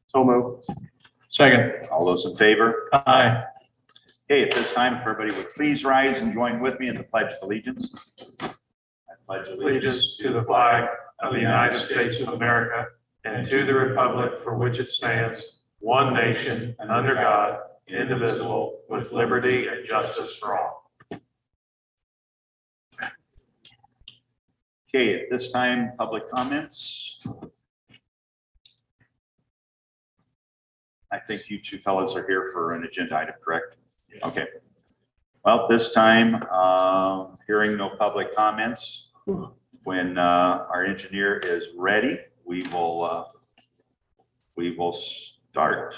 So moved. Second. All those in favor? Aye. Okay, at this time, if everybody would please rise and join with me in the Pledge of Allegiance. I pledge Allegiance to the flag of the United States of America and to the republic for which it stands, one nation, under God, indivisible, with liberty and justice for all. Okay, at this time, public comments. I think you two fellows are here for an agenda item, correct? Okay. Well, at this time, hearing no public comments, when our engineer is ready, we will start.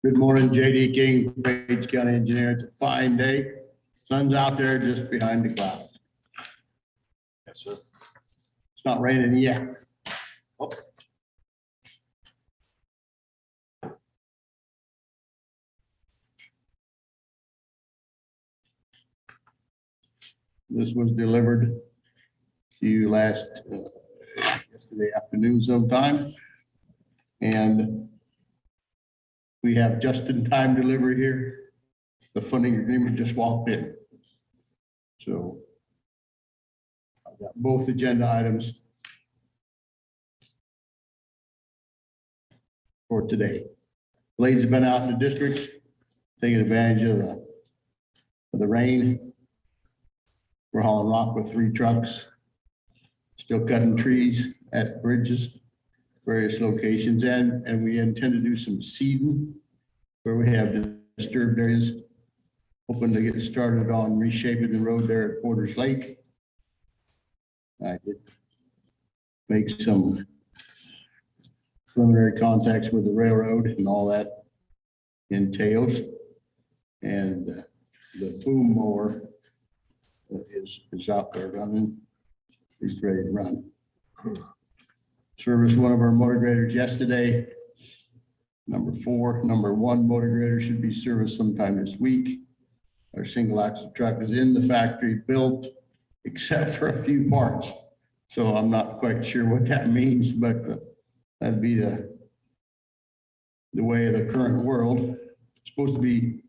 Good morning, JD King, Page County Engineer. It's a fine day. Sun's out there just behind the clouds. Yes, sir. It's not raining yet. Oh, This was delivered to you yesterday afternoon sometime. And we have just-in-time delivery here. The funding agreement just walked in. So I've got both agenda items for today. Blades have been out in the districts, taking advantage of the rain. We're hauling rock with 3 trucks, still cutting trees at bridges, various locations, and we intend to do some seeding where we have disturbed areas. Hoping to get started on reshaping the road there at Porter's Lake. I did make some preliminary contacts with the railroad and all that entails. And the boom mower is out there running. He's ready to run. Serviced one of our motor graders yesterday. Number 1 motor grader should be serviced sometime this week. Our single axle truck is in the factory built, except for a few parts. So I'm not quite sure what that means, but that'd be the way of the current world. It's supposed to be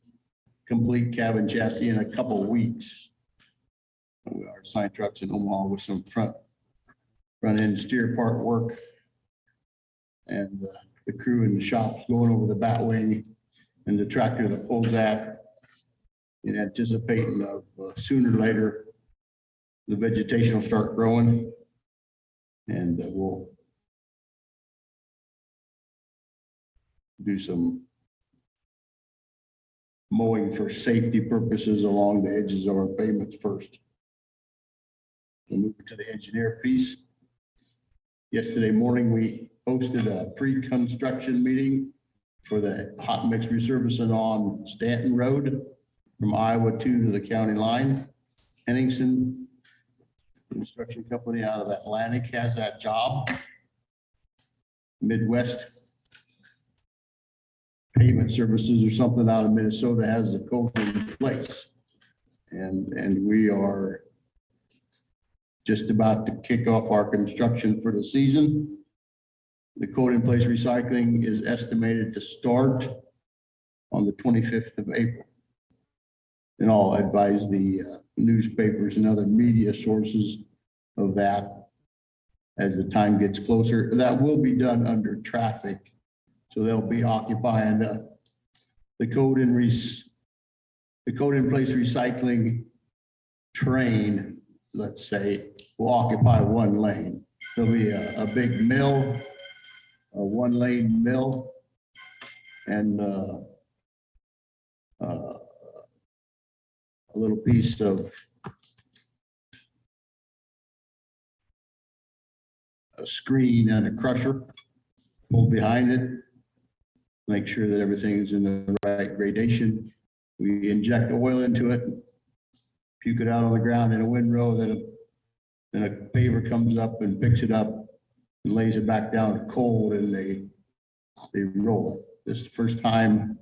complete cabin chassis in a couple of weeks. Our sign trucks in Omaha with some front end steer part work, and the crew in the shop's going over the bat wing and the tractor that pulls that, in anticipating of sooner or later the vegetation will start growing, and we'll do some mowing for safety purposes along the edges of our pavements first. We'll move to the engineer piece. Yesterday morning, we hosted a pre-construction meeting for the hot mix resurfacing on Stanton Road from Iowa 2 to the county line. Henningsen Construction Company out of Atlantic has that job. Midwest Pavement Services or something out of Minnesota has the code in place. And we are just about to kick off our construction for the season. The code in place recycling is estimated to start on the 25th of April. And I'll advise the newspapers and other media sources of that as the time gets closer. That will be done under traffic. So they'll be occupying the code in place recycling train, let's say, will occupy 1 lane. There'll be a big mill, a 1-lane mill, and a little piece of a screen and a crusher pulled behind it. Make sure that everything's in the right gradation. We inject oil into it, puke it out on the ground in a windrow, then and a paver comes up and picks it up and lays it back down cold, and they roll it. This is the first time,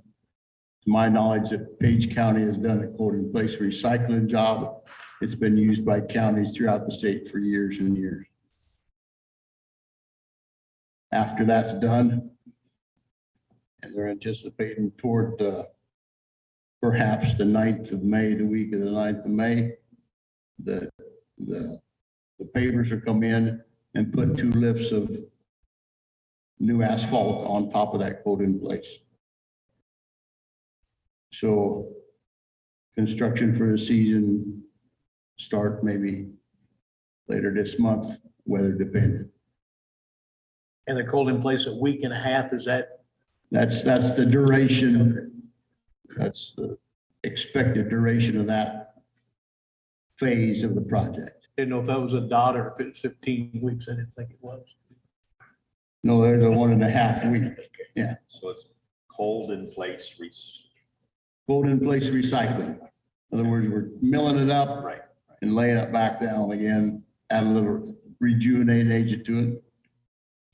to my knowledge, that Page County has done a quote-in-place recycling job. It's been used by counties throughout the state for years and years. After that's done, and they're anticipating toward perhaps the 9th of May, the week of the 9th of May, the pavers will come in and put 2 lifts of new asphalt on top of that quote in place. So construction for the season start maybe later this month, weather dependent. And they're cold in place a week and a half, is that? That's the duration. That's the expected duration of that phase of the project. Didn't know if that was a dot or if it's 15 weeks. I didn't think it was. No, there's a 1.5 week. Yeah. So it's cold in place. Quote in place recycling. In other words, we're milling it up Right. and laying it back down again, add a little rejuvenated agent to it,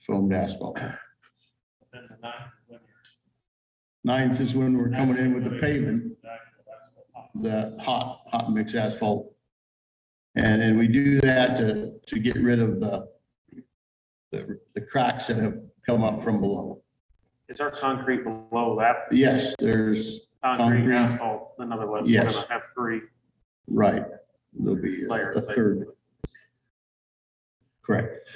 foamed asphalt. Then the 9th is when 9th is when we're coming in with the pavement, the hot mix asphalt. And we do that to get rid of the cracks that have come up from below. Is our concrete below that? Yes, there's Concrete, concrete. asphalt, in other words, we're Yes. gonna have 3. Right. There'll be Layers, a third. Correct.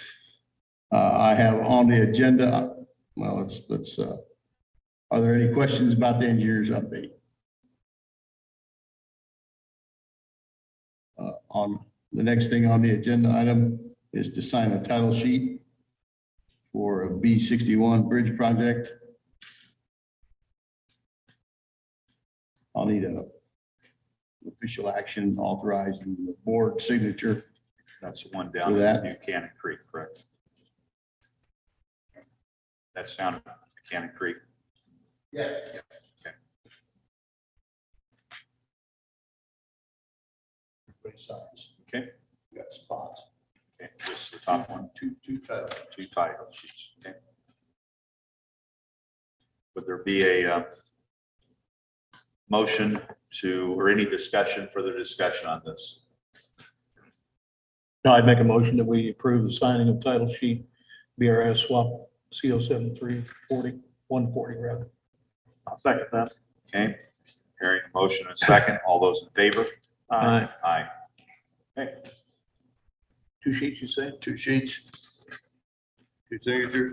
I have on the agenda, well, let's, are there any questions about the engineer's update? On the next thing on the agenda item is to sign a title sheet for a B61 bridge project. I'll need a official action authorizing the board signature. That's the one down For that? at New Cannon Creek, correct? That's down at Cannon Creek. Yes. Okay. Everybody signs. Okay. We got spots. Okay. Just the top one. Two titles. 2 title sheets. Okay. Would there be a motion to, or any discussion, further discussion on this? No, I'd make a motion that we approve the signing of title sheet, BRS swap CO7340, 140 rather. I'll second that. Okay. Hearing a motion and a second. All those in favor? Aye. Aye. Okay. 2 sheets, you say? 2 sheets. 2 signatures.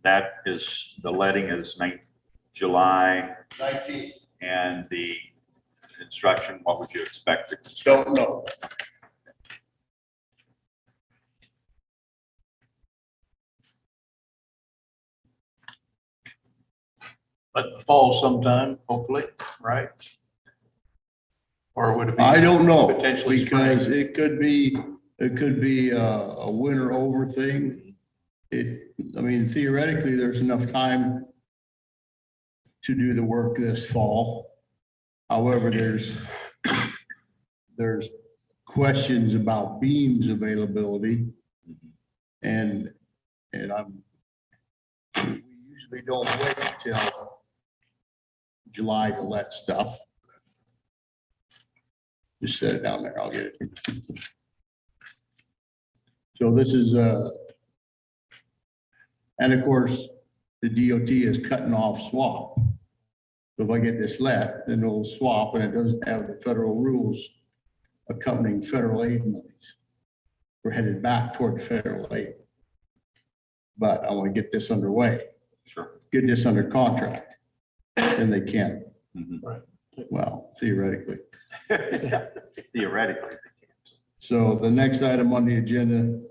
That is, the letting is 9th July, 19. and the construction, what would you expect? Don't know. But fall sometime, hopefully, right? Or would it be? I don't know, Potentially spring. because it could be a winter over thing. I mean, theoretically, there's enough time to do the work this fall. However, there's questions about beams availability. And we usually don't wait until July to let stuff. Just set it down there, I'll get it. So this is, and of course, the DOT is cutting off swap. So if I get this let, then it'll swap, and it doesn't have the federal rules accompanying federal aid monies. We're headed back toward federal aid. But I want to get this underway, Sure. get this under contract, then they can. Mhm. Right. Well, theoretically. Theoretically. So the next item on the agenda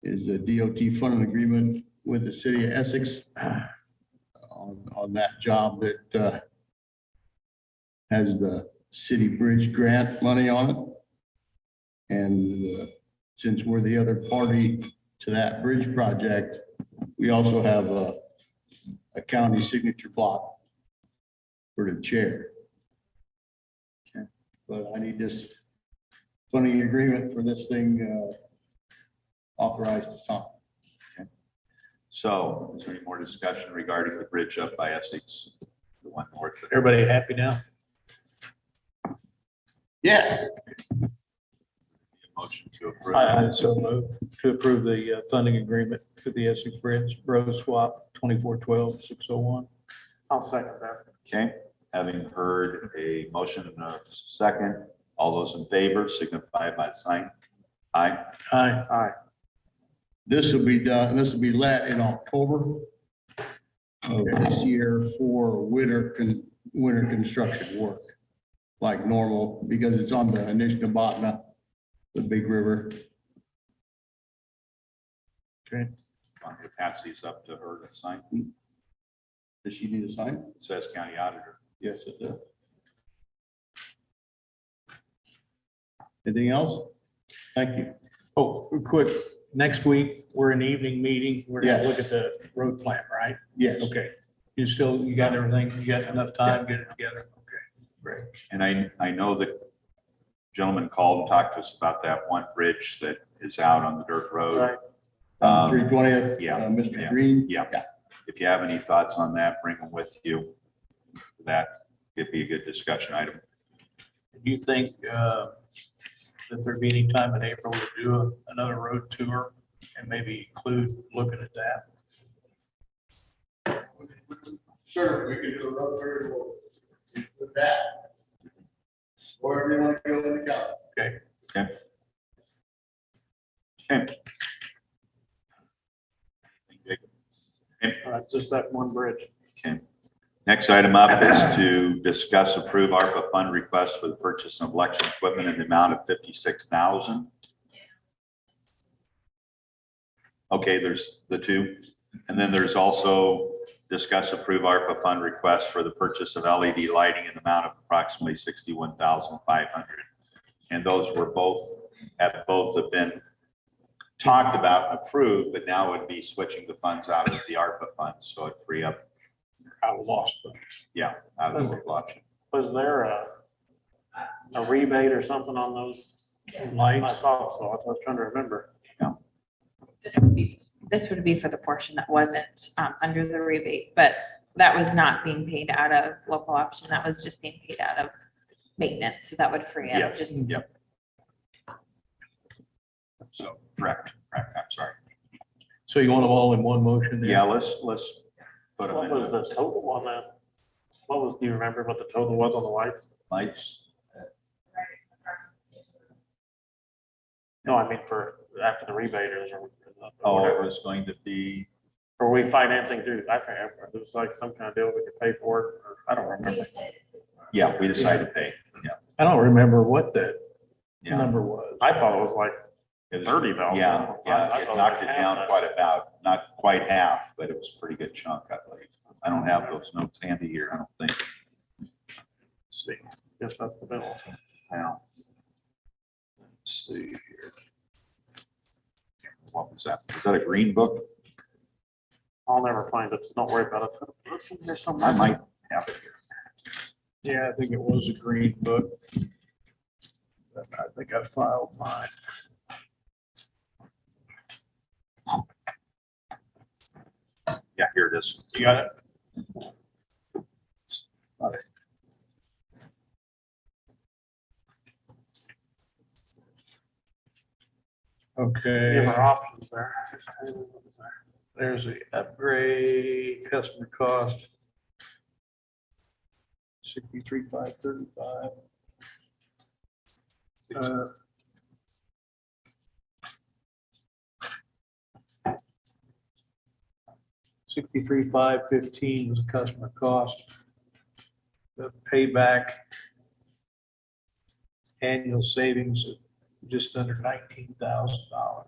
is a DOT funding agreement with the city of Essex on that job that has the city bridge grant money on it. And since we're the other party to that bridge project, we also have a county signature block for for the chair. Okay. But I need this funding agreement for this thing authorized to sign. So is there any more discussion regarding the bridge up by Essex? The one north of Everybody happy now? Yeah. motion to approve? I so move to approve the funding agreement for the Essex Bridge Road Swap 2412-601. I'll second that. Okay, having heard a motion and a second, all those in favor signify by sign. Aye. Aye. Aye. This will be done, this will be let in October of this year for winter construction work, like normal, because it's on the Anishkabatna, the big river. Okay. Want to pass these up to her to sign? Does she need a sign? It says county auditor. Yes, it does. Anything else? Thank you. Oh, quick, next week, we're in the evening meeting. We're gonna Yes. look at the road plan, right? Yes. Okay. You got everything? You got enough time, get it together? Okay, great. And I know the gentleman called and talked to us about that one bridge that is out on the dirt road. Right. Um, 320th, yeah, Mr. yeah. Green. Yeah. If you have any thoughts on that, bring them with you. That could be a good discussion item. Do you think that there'd be any time in April to do another road tour and maybe include looking at that? Sure, we can do a road tour with that. Wherever you want to go in the county. Okay. Okay. Okay. Just that one bridge. Okay. Next item up is to discuss approve ARPA fund request for the purchase of election equipment in the amount of $56,000. Okay, there's the two. And then there's also discuss approve ARPA fund request for the purchase of LED lighting in the amount of approximately $61,500. And those were both have been talked about and approved, but now would be switching the funds out of the ARPA funds, so it free up, I lost them. yeah, out of the local option. Was there a rebate or something on those? I Lights. thought so. I was trying to remember. This would be for the portion that wasn't under the rebate, but that was not being paid out of local option. That was just being paid out of maintenance. So that would free Yeah, up just. yep. So, correct, I'm sorry. So you want them all in one motion? then? Yeah, let's put them What was in the total on that? Do you remember what the total was on the lights? lights. No, I mean for after the rebaters or Oh, it whatever. was going to be, Were we financing through, I can't remember. It was like some kind of deal we could pay for it, or I don't remember. yeah, we decided to pay, yeah. I don't remember what that Yeah. number was. I thought it was like It was- 30,000. Yeah, yeah, I it thought knocked was it half down that. quite about, not quite half, but it was a pretty good chunk, I believe. I don't have those notes handy here, I don't think. Let's see. Guess that's the bill. Now, let's see here. What was that? Was that a green book? I'll never find it, so don't worry about it. It's in here somewhere. I might have it here. Yeah, I think it was a green book. But I think I filed mine. Yeah, here it is. You got it? Got it. Okay. Give our options there. There's the upgrade, customer cost. 63,535. $63,515 was the customer cost. The payback annual savings of just under $19,000.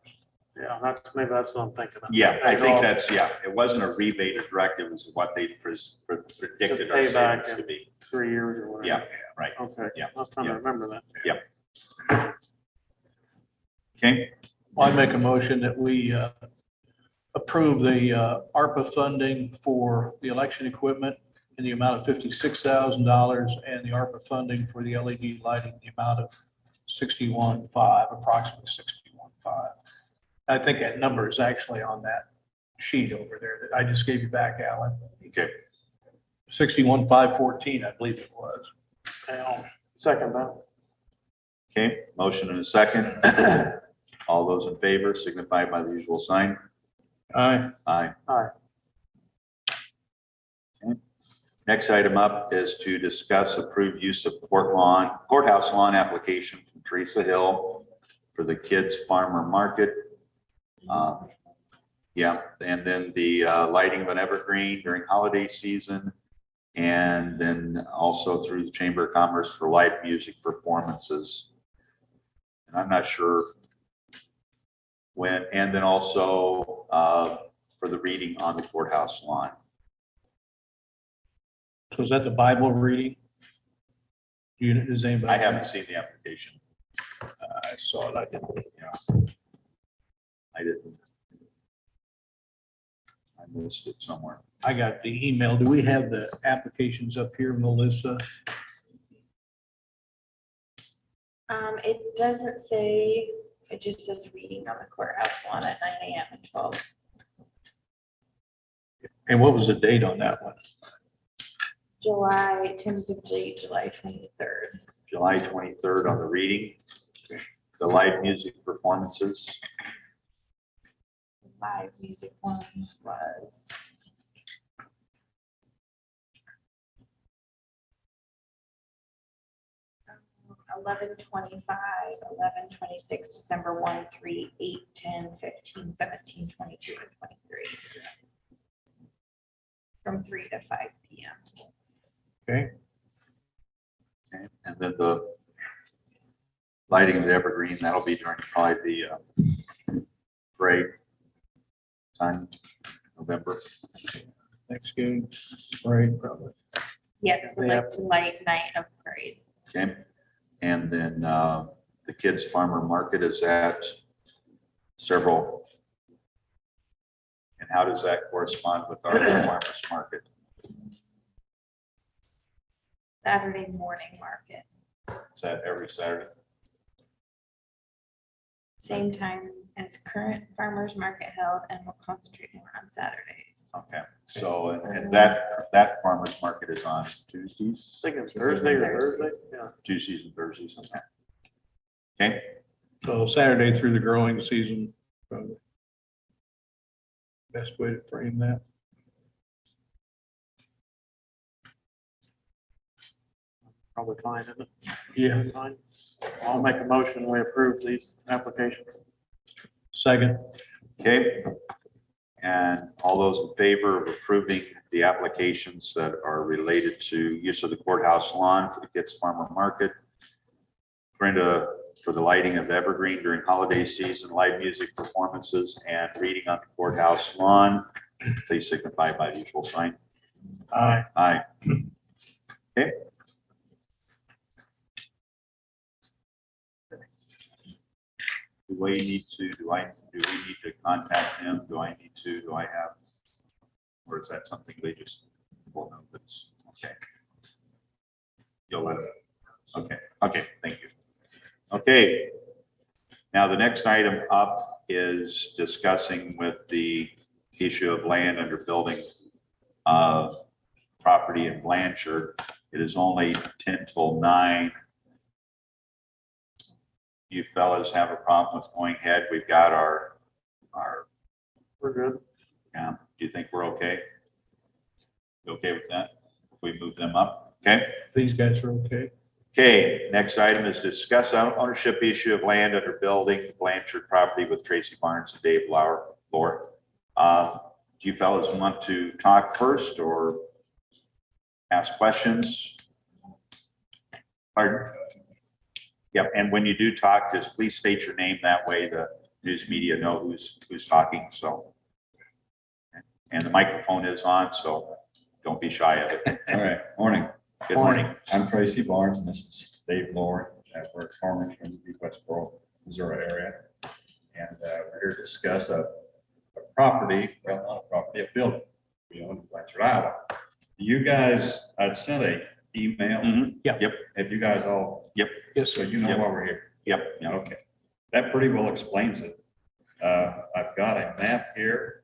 Yeah, maybe that's what I'm thinking of. Yeah, I Pay it think off. that's, yeah, it wasn't a rebate or direct, it was what they predicted our pay back savings to in- be. 3 years or whatever. Yeah, right. Okay. Yeah, I was trying to yeah. remember that. Okay, Well, I make a motion that we approve the ARPA funding for the election equipment in the amount of $56,000 and the ARPA funding for the LED lighting, the amount of 61.5, approximately 61.5. I think that number is actually on that sheet over there that I just gave you back, Alan. Okay, 61,514, I believe it was. Second that. okay, motion and a second. All those in favor signify by the usual sign. Aye. Aye. Aye. Okay. Next item up is to discuss approved use of courthouse lawn application from Teresa Hill for the kids farmer market. Yeah, and then the lighting of an evergreen during holiday season. And then also through the Chamber of Commerce for live music performances. And I'm not sure when, and then also for the reading on the courthouse lawn. So is that the Bible reading? Does anybody? I haven't seen the application. I saw it. I didn't. I didn't. I missed it somewhere. I got the email. Do we have the applications up here, Melissa? It doesn't say, it just says reading on the courthouse lawn at 9 a.m. and 12. And what was the date on that one? Tentatively July 23rd. July 23rd on the reading. The live music performances. Live music ones was. Um, 11/25, 11/26, December 1, 3, 8, 10, 15, 17, 22, and 23. From 3 to 5 p.m. Okay. Okay. And then the lighting of the evergreen, that'll be during probably the parade time, November. Thanksgiving, parade, probably. Yes, we'd like to light night of parade. Okay. And then the kids farmer market is at several. And how does that correspond with our farmers market? Saturday morning market, Is that every Saturday? same time as current farmers market held, and we'll concentrate more on Saturdays. Okay. So, and that farmers market is on Tuesdays? I think it's Thursday or Thursday, yeah. Tuesdays and Thursdays. Okay. Okay. So Saturday through the growing season, probably. Best way to frame that. Probably fine, isn't it? Yeah. Fine. I'll make a motion, we approve these applications. Second. Okay. And all those in favor of approving the applications that are related to use of the courthouse lawn for the kids farmer market, Clarinda for the lighting of Evergreen during holiday season, live music performances, and reading on the courthouse lawn, please signify by the usual sign. Aye. Aye. Okay. Do we need to contact them? Do I have, or is that something they just will know that's, okay. You'll let it, okay, thank you. Okay. Now, the next item up is discussing with the issue of land under building property in Blanchard. It is only 10 till 9. You fellas have a problem with going ahead? We've got our, We're good. yeah, do you think we're okay? You okay with that? If we move them up, okay? These guys are okay. Okay, next item is discuss ownership issue of land under building Blanchard property with Tracy Barnes and Dave Lauer. Do you fellas want to talk first or ask questions? Pardon? Yep, and when you do talk, just please state your name. That way the news media know who's talking, so. And the microphone is on, so don't be shy of it. All right, morning. Good morning. I'm Tracy Barnes, and this is Dave Lohr, and we're farmers from the Westboro, Missouri area. And we're here to discuss a property, well, not a property, a building we own in Blanchard, Iowa. You guys, I'd sent a email. Mhm. Yeah. Yep, Have you guys all, Yes, so sir. you know Yep. why we're here? yep, yep. Okay, that pretty well explains it. I've got a map here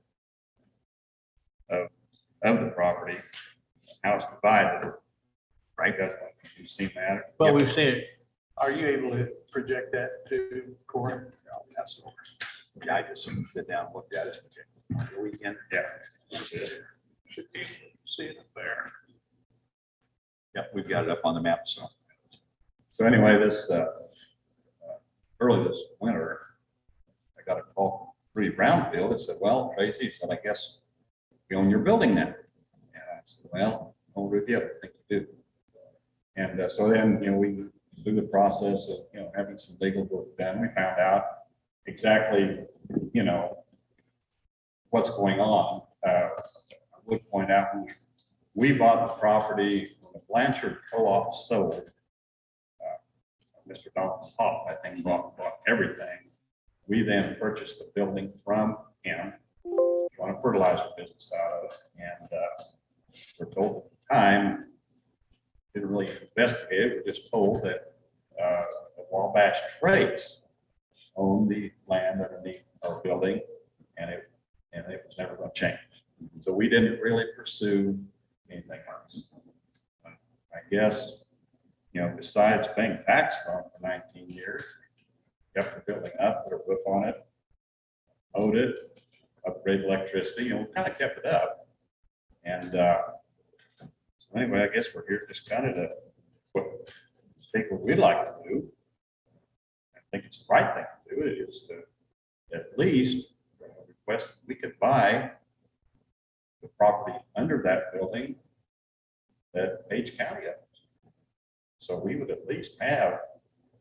of the property, how it's divided, right? Guys, you've seen that? Well, we've seen it. Are you able to project that to Corey? I'll pass it over. Yeah, I just sit down and looked at it on the weekend. Yeah. Should be able to see it up there. Yep, we've got it up on the map, so. So anyway, this, early this winter, I got a call from Rudy Brownfield that said, well, Tracy, he said, I guess you own your building now. And I said, well, no, Rudy, I don't think you do. And so then, we, through the process of, having some legal work done, we found out exactly, what's going on. I would point out, when we bought the property, when the Blanchard Co-op sold, Mr. Donald Hopp, I think, bought everything. We then purchased the building from him, run a fertilizer business out of it, and we're told at the time, didn't really investigate, we're just told that the Wabash Trace owned the land underneath our building, and it was never going to change. So we didn't really pursue anything else. I guess, besides paying tax on it for 19 years, kept the building up, put a roof on it, mowed it, upgraded electricity, we kind of kept it up. And so anyway, I guess we're here just kind of to think what we'd like to do. I think it's the right thing to do, it is to at least request that we could buy the property under that building that Page County owns. So we would at least have a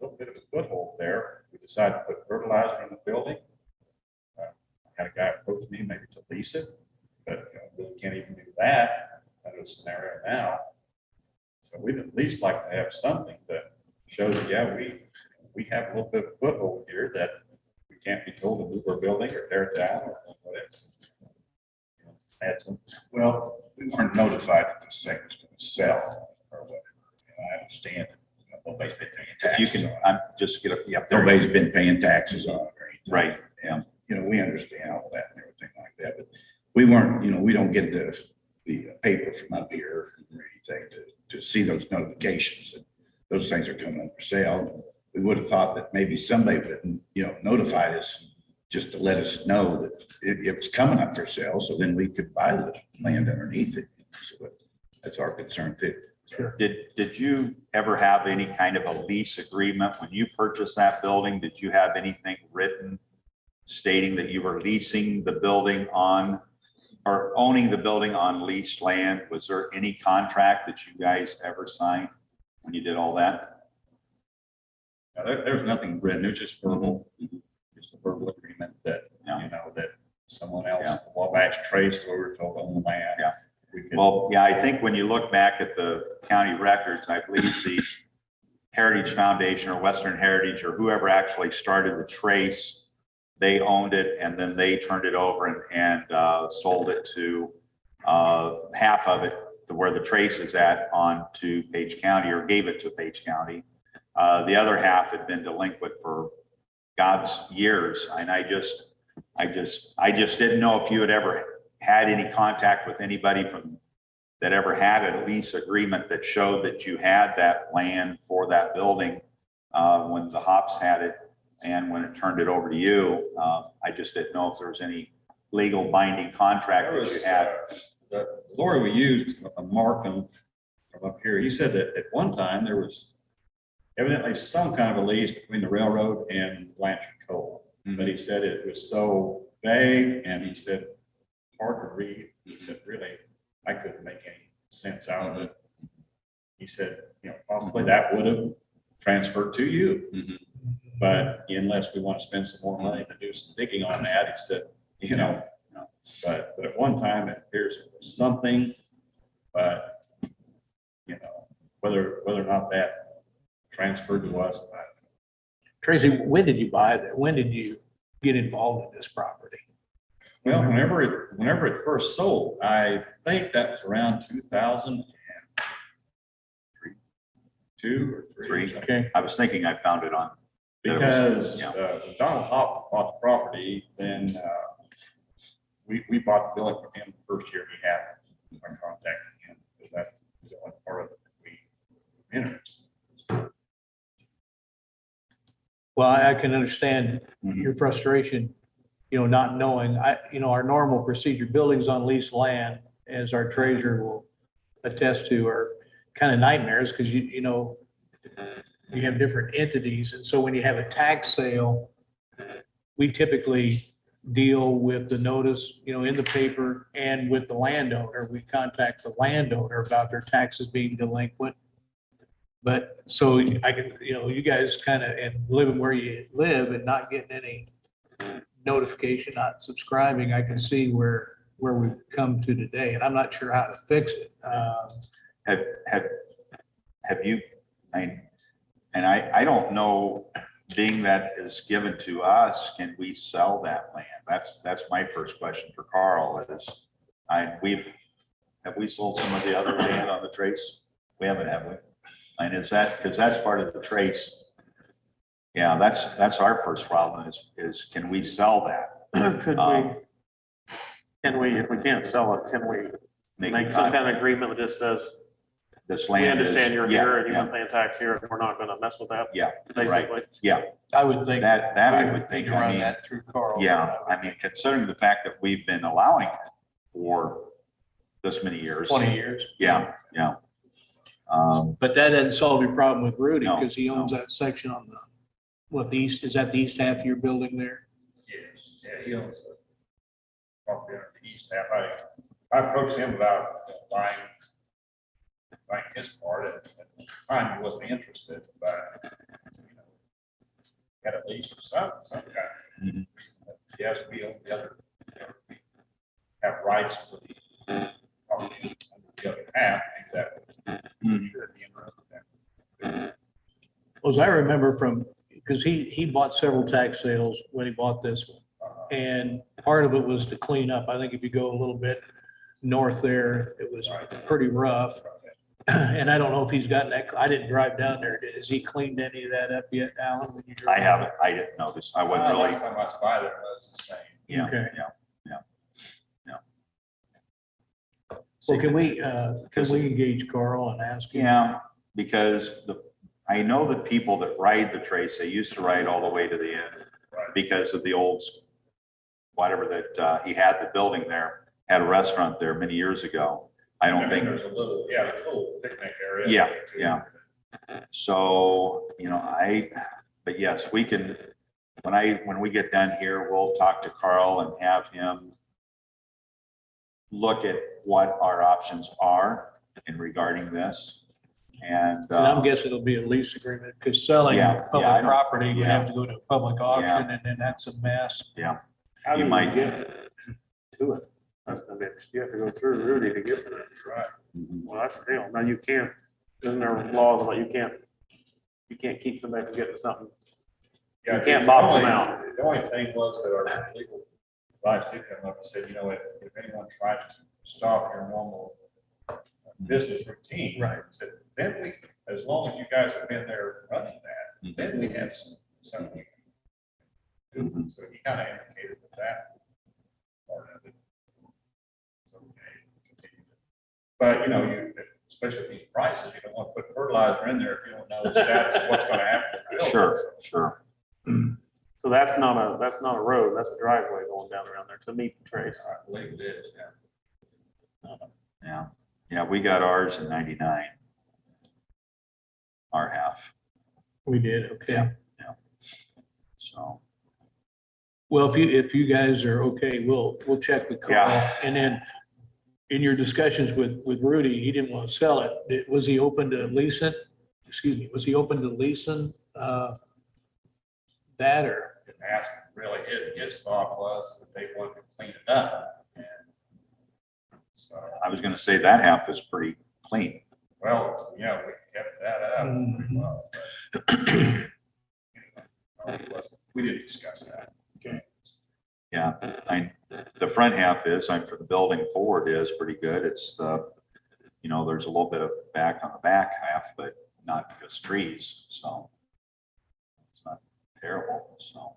little bit of a foothold there. We decided to put fertilizer in the building. I had a guy approach me maybe to lease it, but really can't even do that under the scenario now. So we'd at least like to have something that shows that, yeah, we have a little bit of a foothold here, that we can't be told to move our building or tear it down or whatever. Add some. Well, we weren't notified that the site was going to sell or whatever. I understand that nobody's been paying If you taxes can, on it. I'm just get up, yep, there. Nobody's been paying taxes on it or anything. Right, And, we understand all that and everything like that, but we weren't, we don't get the paper from up here or anything to see those notifications that those things are coming up for sale. We would have thought that maybe somebody would, notify us just to let us know that it was coming up for sale, so then we could buy the land underneath it. So that's our concern too. Sure. Did you ever have any kind of a lease agreement when you purchased that building? Did you have anything written stating that you were leasing the building on or owning the building on leased land? Was there any contract that you guys ever signed when you did all that? Now, there's nothing written, it's just verbal, just a verbal agreement that, Yeah. that someone else, Yeah. Wabash Trace, we were told on the land. Yeah. We could- Well, yeah, I think when you look back at the county records, I believe the Heritage Foundation or Western Heritage or whoever actually started the trace, they owned it and then they turned it over and sold it to half of it to where the trace is at on to Page County or gave it to Page County. The other half had been delinquent for God's years. And I just didn't know if you had ever had any contact with anybody from that ever had a lease agreement that showed that you had that land for that building when the Hops had it and when it turned it over to you. I just didn't know if there was any legal binding contract There that you was, had. the lawyer we used, Markham from up here, he said that at one time there was evidently some kind of a lease between the railroad and Blanchard Coal. But he said it was so vague and he said hard to read. He said, really, I couldn't make any sense out of it. He said, possibly that would have transferred to you. But unless we want to spend some more money to do some digging on that, he said, but at one time it appears it was something, but whether or not that transferred to us, I don't know. Tracy, when did you buy that? When did you get involved in this property? Well, whenever it first sold, I think that was around 2002 or three. Three. Okay. I was thinking I found it on. Because Yeah. when Donald Hop bought the property, then we bought the building from him the first year he had it. I contacted him because that's the only part of it that we were interested in. Well, I can understand Mhm. your frustration, not knowing, our normal procedure, buildings on leased land, as our treasurer will attest to, are kind of nightmares because you have different entities. And so when you have a tax sale, we typically deal with the notice, in the paper and with the landowner. We contact the landowner about their taxes being delinquent. But so I can, you guys kind of, and living where you live and not getting any notification, not subscribing, I can see where we've come to today, and I'm not sure how to fix it. Have you, I don't know, being that is given to us, can we sell that land? That's my first question for Carl is, have we sold some of the other land on the trace? We haven't, have we? And is that, because that's part of the trace. Yeah, that's our first problem is can we sell that? Could we, if we can't sell it, can we make it some kind of agreement that just says, This we land is. understand you're yeah, here and you've yeah, been paying tax here, and we're not gonna mess with that, Yeah, right, basically? yeah, I would think. that I would we think, could I run mean, that through Carl. yeah, I mean, considering the fact that we've been allowing it for this many years. 20 years. Yeah, yeah. But that doesn't solve your problem with Rudy, No, because he owns no. that section on the east, is that the east half of your building there? Yes, yeah, he owns the property on the east half. I approached him about buying his part, and I wasn't interested, but had at least some kind of Mhm. reason that yes, we own the other, have rights for the property under the other half, exactly. Mhm. Sure, be interested in that. Well, as I remember because he bought several tax sales when he bought this one. And part of it was to clean up. I think if you go a little bit north there, it was pretty rough. And I don't know if he's gotten that, I didn't drive down there. Has he cleaned any of that up yet, Alan? When you drove? I haven't, I didn't notice, I wasn't really, Last time I was by there was the same. yeah, Okay. yeah. Well, can we engage Carl and ask him? Yeah, because I know the people that ride the trace, they used to ride all the way to the end Right. because of the old, whatever that, he had the building there, had a restaurant there many years ago. I don't think, There's a little picnic area. Yeah, there, too. yeah. So, but yes, we can, when we get done here, we'll talk to Carl and have him look at what our options are in regarding this. And I'm guessing it'll be a lease agreement, because selling Yeah, public I don't- property, we yeah. have to go to a public auction, and then that's a mess. How do You you might- get to it? That's the mix. You have to go through Rudy to get to it. Right. Mhm. Well, that's the deal. Now you can't, isn't there laws about you can't keep somebody from getting something? Yeah, You can't the box them only- out. The only thing was that our legal advice did come up and said, if anyone tries to stop your normal business routine. Right. Said, then as long as you guys have been there running that, then we have something we can do. So he kind of indicated that part of it. It's okay. But, especially these prices, you don't want to put fertilizer in there if you don't know the status of what's going to happen. to the building. Sure. So that's not a road, that's a driveway going down around there to meet the trace. I believe it is, yeah. Yeah, we got ours in 99. Our half, We did, okay. Yeah. so. Well, if you guys are okay, we'll check with Carl. Yeah. And then in your discussions with Rudy, he didn't want to sell it. Was he open to leasing? Excuse me, was he open to leasing that, or? Ask really his thought was that they wanted to clean it up. And so, I was gonna say that half is pretty clean. well, we kept that up pretty well. But, we didn't discuss that. Yeah, the front front half is, for the building forward is pretty good. It's the, there's a little bit of back on the back half, but not just trees, so it's not terrible, so.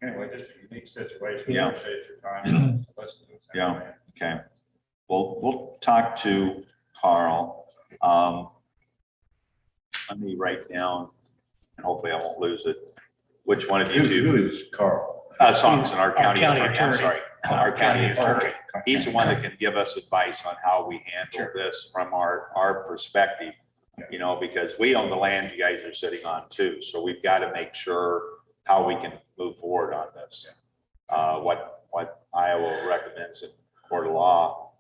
Anyway, just a unique situation. Yeah. Appreciate your time. Listening to this. Yeah. Okay, we'll talk to Carl. Let me write down, and hopefully I won't lose it. Which one of you two? Who is Carl? Songson, our county county attorney, I'm attorney. sorry, our county attorney. Okay. He's the one that can give us advice on how we handle this from our perspective. Because we own the land you guys are sitting on too, so we've got to make sure how we can move forward on this. What Iowa recommends in court of law.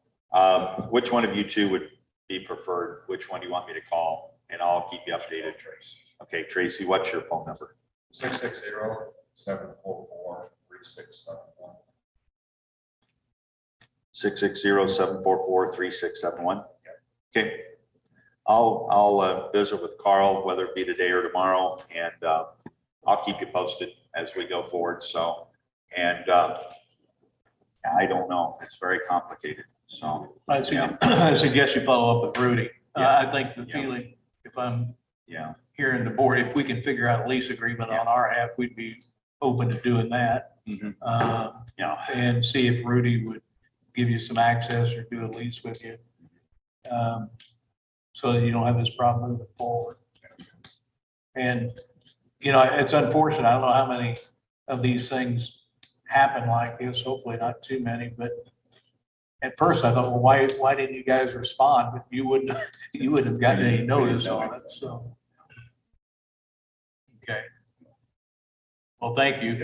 Which one of you two would be preferred? Which one do you want me to call? And I'll keep you updated, Tracy. Okay, Tracy, what's your phone number? 660-744-3671. 660-744-3671. Okay. I'll visit with Carl, whether it be today or tomorrow, and I'll keep you posted as we go forward. So, and I don't know, it's very complicated. So I suggest you follow up with Rudy. Yeah. I think the feeling, if I'm yeah, hearing the board, if we can figure out a lease agreement on our half, we'd be open to doing that. yeah, And see if Rudy would give you some access or do a lease with you. So that you don't have this problem moving forward. And, it's unfortunate. I don't know how many of these things happen like this. Hopefully not too many, but at first I thought, well, why didn't you guys respond? But you wouldn't have gotten any notice on it, so. Okay. Well, thank you.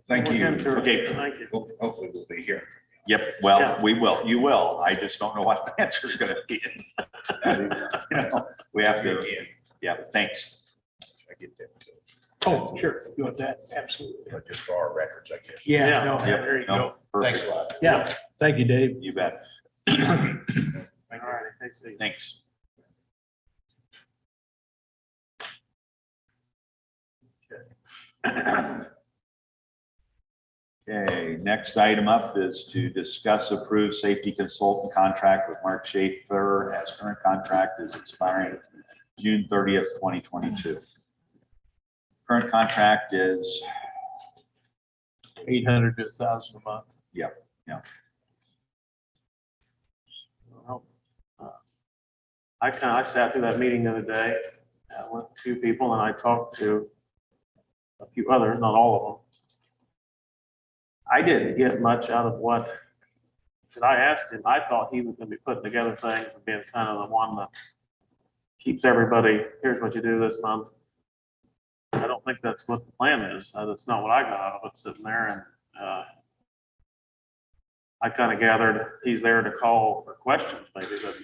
Thank you. okay. Thank you. Hopefully we'll be here. Yep, well, Yeah. we will, you will. I just don't know what the answer is gonna be. We have to, yeah, thanks. I get that too. Oh, sure. You want that? Absolutely. But just for our records, I guess. Yeah, no, Yep, there you no, go. Thanks perfect. a lot. Yeah, thank you, Dave. You bet. All right, thanks, Steve. Thanks. Okay, next item up is to discuss approved safety consultant contract with Mark Shaffer as current contract is expiring June 30th, 2022. Current contract is, 800 to 1,000 a month. yep, Well, I sat through that meeting the other day, with a few people, and I talked to a few others, not all of them. I didn't get much out of what, because I asked him, I thought he was gonna be putting together things and being kind of the one that keeps everybody, here's what you do this month. I don't think that's what the plan is. That's not what I got out of it sitting there, and I kind of gathered he's there to call for questions maybe, but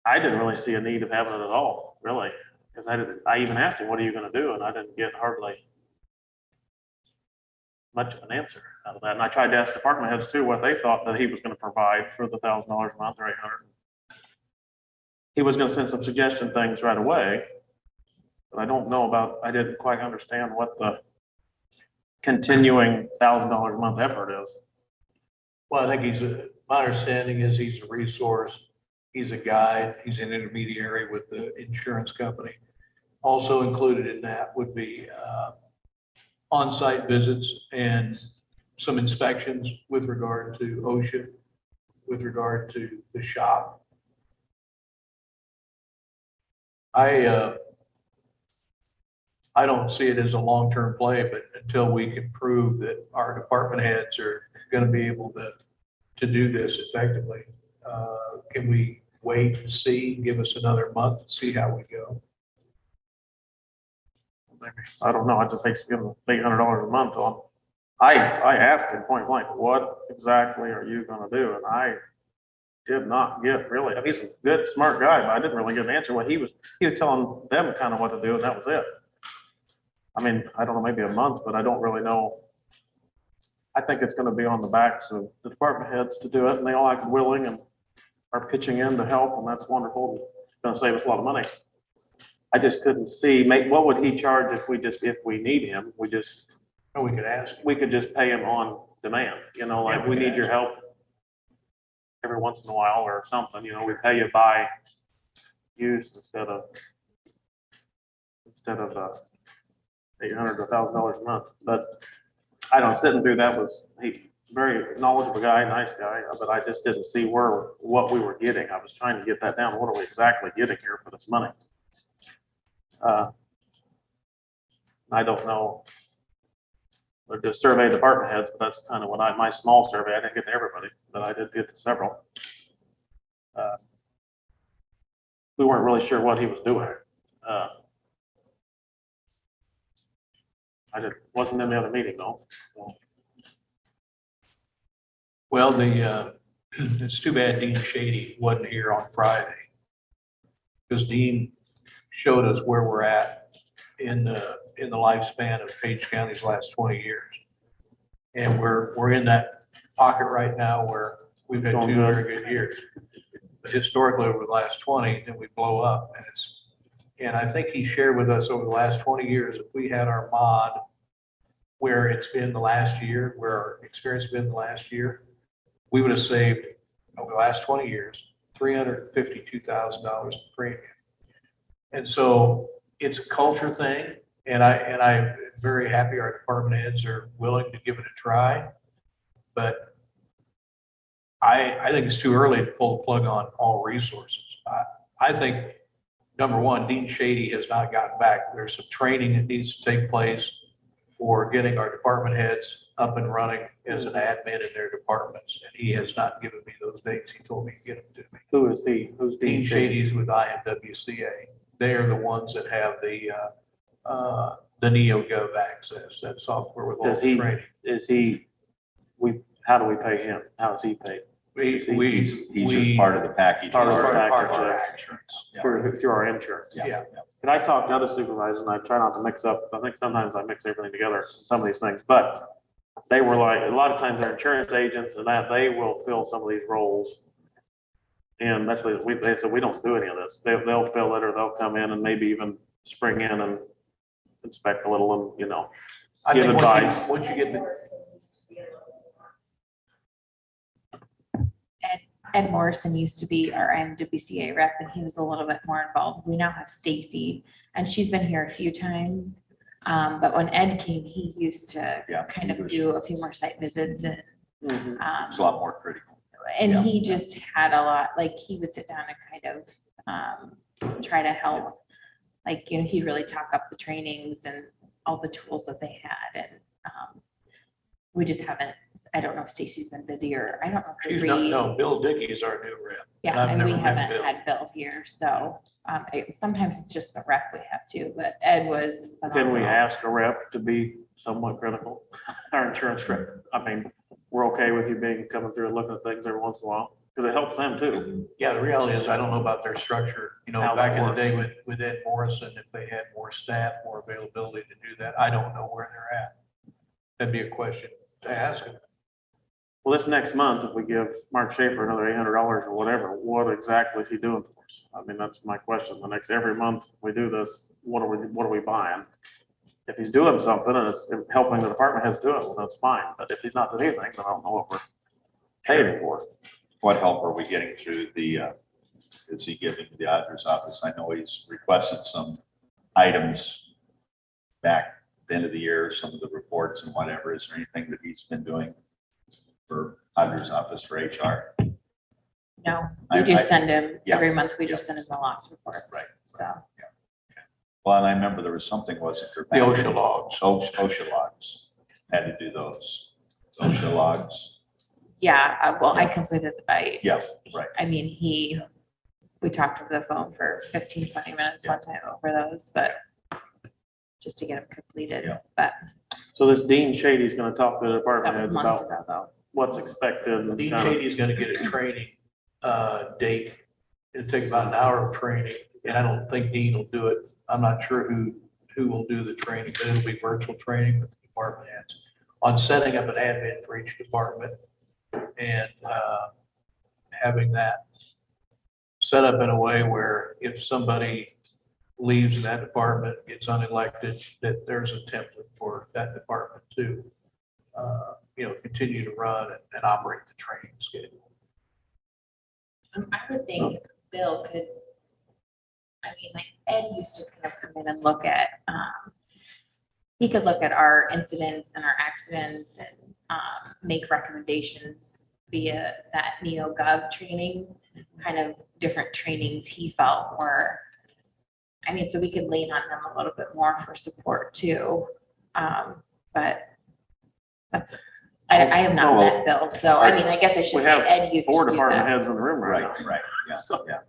I didn't really see a need of having it at all, really. Because I even asked him, what are you gonna do? And I didn't get hardly much of an answer out of that. And I tried to ask department heads too, what they thought that he was gonna provide for the $1,000 a month or 800. He was gonna send some suggestion things right away. But I don't know about, I didn't quite understand what the continuing $1,000 a month effort is. Well, I think my understanding is he's a resource. He's a guide. He's an intermediary with the insurance company. Also included in that would be on-site visits and some inspections with regard to OSHA, with regard to the shop. I don't see it as a long-term play, but until we can prove that our department heads are going to be able to do this effectively, can we wait and see, give us another month and see how we go? I don't know, I just hate to give them $800 a month on. I asked him point blank, what exactly are you gonna do? And I did not get really, I mean, he's a good, smart guy, but I didn't really get an answer. What he was telling them kind of what to do, and that was it. I mean, I don't know, maybe a month, but I don't really know. I think it's gonna be on the backs of the department heads to do it, and they all acted willing and are pitching in to help, and that's wonderful. It's gonna save us a lot of money. I just couldn't see, what would he charge if we need him? Or we could ask. We could just pay him on demand, like we need your help every once in a while or something, we pay you by use instead of $800 to $1,000 a month. But I don't sit and do that he very knowledgeable guy, nice guy, but I just didn't see what we were getting. I was trying to get that down. What are we exactly getting here for this money? I don't know. Or just survey department heads, but that's kind of what my small survey, I didn't get to everybody, but I did get to several. We weren't really sure what he was doing. Wasn't in the other meeting though. Well, it's too bad Dean Shady wasn't here on Friday. Because Dean showed us where we're at in the lifespan of Page County's last 20 years. And we're in that pocket right now where we've had two very good years. But historically, over the last 20, then we blow up. And I think he shared with us over the last 20 years, if we had our mod where it's been the last year, where our experience has been the last year, we would have saved over the last 20 years, $352,000 in premium. And so it's a culture thing. And I'm very happy our department heads are willing to give it a try. But I think it's too early to pull the plug on all resources. I think, number one, Dean Shady has not gotten back. There's some training that needs to take place for getting our department heads up and running as an admin in their departments. And he has not given me those dates. He told me to get them to me. Who is he? Who's Dean Shady's with IMWCA. They are the ones that have the NeoGov access, that software with all the training. How do we pay him? How is he paid? He's just part of the package. Part of Part our of our package, insurance. through our insurance. Yeah. And I talked to other supervisors and I try not to mix up, I think sometimes I mix everything together, some of these things, but they were like, a lot of times they're insurance agents and that they will fill some of these roles. And that's what they said, we don't do any of this. They'll fill it or they'll come in and maybe even spring in and inspect a little and, I give think advice. once you get the, Ed Morrison used to be our IMWCA rep and he was a little bit more involved. We now have Stacy and she's been here a few times. But when Ed came, he used to kind of do a few more site visits and It's a lot more critical. and he just had a lot, like he would sit down and kind of try to help. Like, he'd really talk up the trainings and all the tools that they had. And we just haven't, I don't know if Stacy's been busy or I don't know. If she's not, no, Bill Dickey is our new rep. Yeah, I've and we never met haven't Bill. had Bill here. So sometimes it's just the rep we have to, but Ed was. Can we phenomenal. ask a rep to be somewhat critical? Our insurance rep, I mean, we're okay with you coming through and looking at things every once in a while, because it helps them too. Yeah, the reality is I don't know about their structure. How Back that in the works. day with Ed Morrison, if they had more staff, more availability to do that, I don't know where they're at. That'd be a question to ask them. Well, this next month, if we give Mark Shaffer another $800 or whatever, what exactly is he doing for us? I mean, that's my question. Every month we do this, what are we buying? If he's doing something and it's helping the department heads do it, well, that's fine. But if he's not doing anything, then I don't know what we're paying him for. What help are we getting through is he giving to the auditor's office? I know he's requested some items back at the end of the year, some of the reports and whatever. Is there anything that he's been doing for auditor's office for HR? No, we just send him every month. We just Yeah. send him the loss report. Right. So. Well, and I remember there was something, wasn't there? The OSHA logs. OSHA logs, had to do those. OSHA logs. Yeah, well, I completed Yeah, right. I mean, we talked over the phone for 15, 20 minutes one time over those, but just to get them completed, Yeah. but So this Dean Shady's gonna talk to the department that was heads months about ago though. what's expected. and Dean kinda- Shady's gonna get a training date. It'll take about an hour of training, and I don't think Dean will do it. I'm not sure who will do the training, but it'll be virtual training with the department heads on setting up an admin for each department and having that set up in a way where if somebody leaves that department, gets unelected, that there's a template for that department too. continue to run and operate the training schedule. I would think Bill could, I mean, like Ed used to kind of come in and look at, he could look at our incidents and our accidents and make recommendations via that NeoGov training, kind of different trainings he felt were, I mean, so we could lean on them a little bit more for support too. But that's, I have not met Bill, so I mean, I guess I should We say have Ed used to four do department that. heads in the room right now. Right, yeah, So- yeah.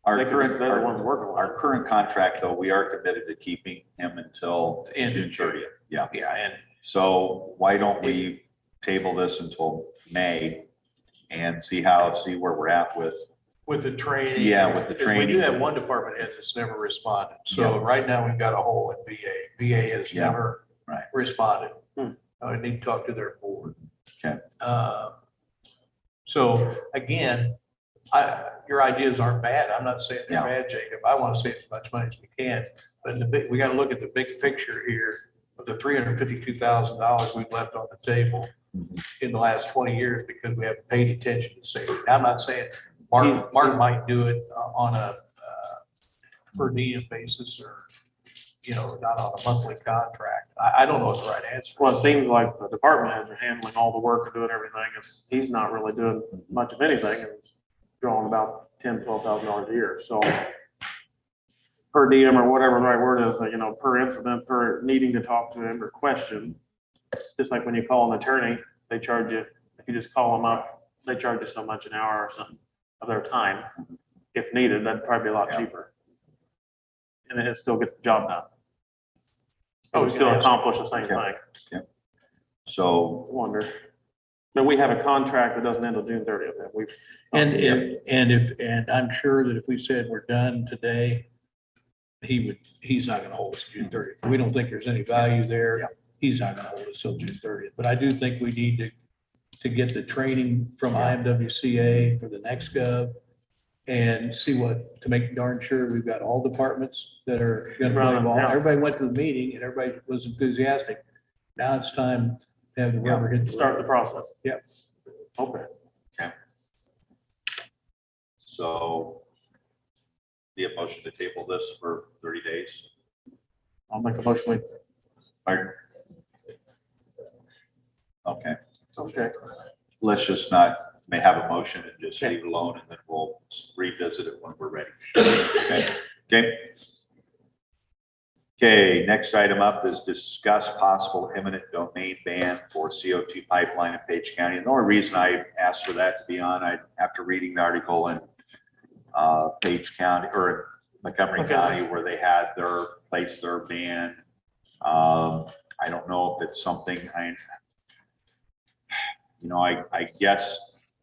Our They could- current, they're the ones working on it. our current contract, though, we are committed to keeping him until End of June 30th. Yeah. Yeah, and So why don't we table this until May and see where we're at with, with the training. Yeah, with the because training. We do have one department head that's never responded. So Yeah. right now we've got a hole in VA. VA has Yeah, never right. responded. Hmm. I need to talk to their board. Okay. So again, your ideas aren't bad. I'm not saying they're Yeah. bad, Jacob. I want to save as much money as we can. But we got to look at the big picture here of the $352,000 we've left on the table in the last 20 years because we haven't paid attention to safety. I'm not saying Mark might do it on a per diem basis or, not on a monthly contract. I don't know what the right answer Well, is. it seems like the department heads are handling all the work and doing everything. He's not really doing much of anything and drawing about $10,000-12,000 a year. So per diem or whatever the right word is, per incident, per needing to talk to him or question. Just like when you call an attorney, they charge you, if you just call them up, they charge you so much an hour or something of their time. If needed, that'd probably be a lot Yeah. cheaper. And then it still gets the job done. Oh, We still yeah. accomplish the same Okay. thing. So, Wonder. But we have a contract that doesn't end until June 30th. And I'm sure that if we said we're done today, he's not gonna hold us June 30th. We don't think there's any value there. Yeah. He's not gonna hold us till June 30th. But I do think we need to get the training from IMWCA for the next gov and to make darn sure we've got all departments that are gonna be involved. Yeah. Everybody went to the meeting and everybody was enthusiastic. Now it's time to have the rubber hit the Start the road. process. Yep. Okay. so be a motion to table this for 30 days. I'll make a motion. Pardon? Okay, Okay. let's just may have a motion and just leave it alone and then we'll revisit it when we're ready. Okay. Okay, next item up is discuss possible eminent domain ban for CO2 pipeline in Page County. And the only reason I asked for that to be on, after reading the article in Page County or Montgomery County where they had their ban. I don't know if it's something I guess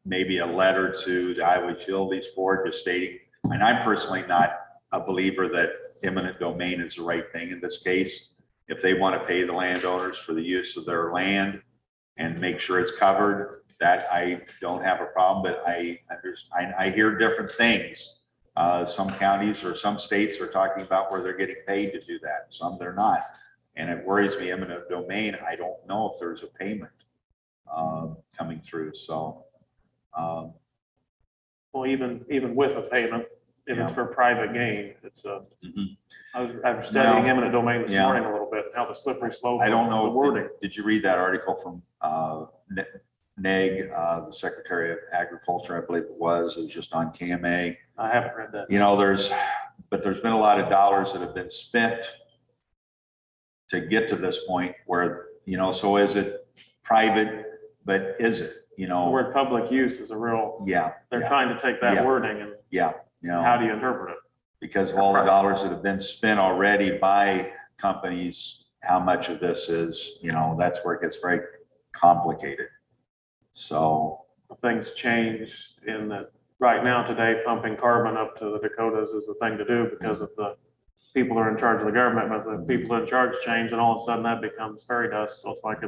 maybe a letter to the Iowa Utilities Board just stating, and I'm personally not a believer that eminent domain is the right thing in this case. If they want to pay the landowners for the use of their land and make sure it's covered, that I don't have a problem, but I hear different things. Some counties or some states are talking about where they're getting paid to do that. Some they're not. And it worries me, eminent domain, I don't know if there's a payment coming through. So, Well, even with a payment, if it's Yeah. for private gain, it's mhm. I was studying Well, eminent domain this yeah. morning a little bit, how the slippery slope. I don't of know. The wording. Did you read that article from Neg, the Secretary of Agriculture, I believe it was just on KMA. I haven't read that. There's been a lot of dollars that have been spent to get to this point where, so is it private, but is it, The word public use is a real, yeah. they're yeah, trying to take that Yeah. wording and Yeah, how do you interpret it? because of all the dollars that have been spent already by companies, how much of this is, that's where it gets very complicated. So, Things change in that right now today, pumping carbon up to the Dakotas is the thing to do because of the people who are in charge of the government, but the people in charge change and all of a sudden that becomes fairy dust. So it's like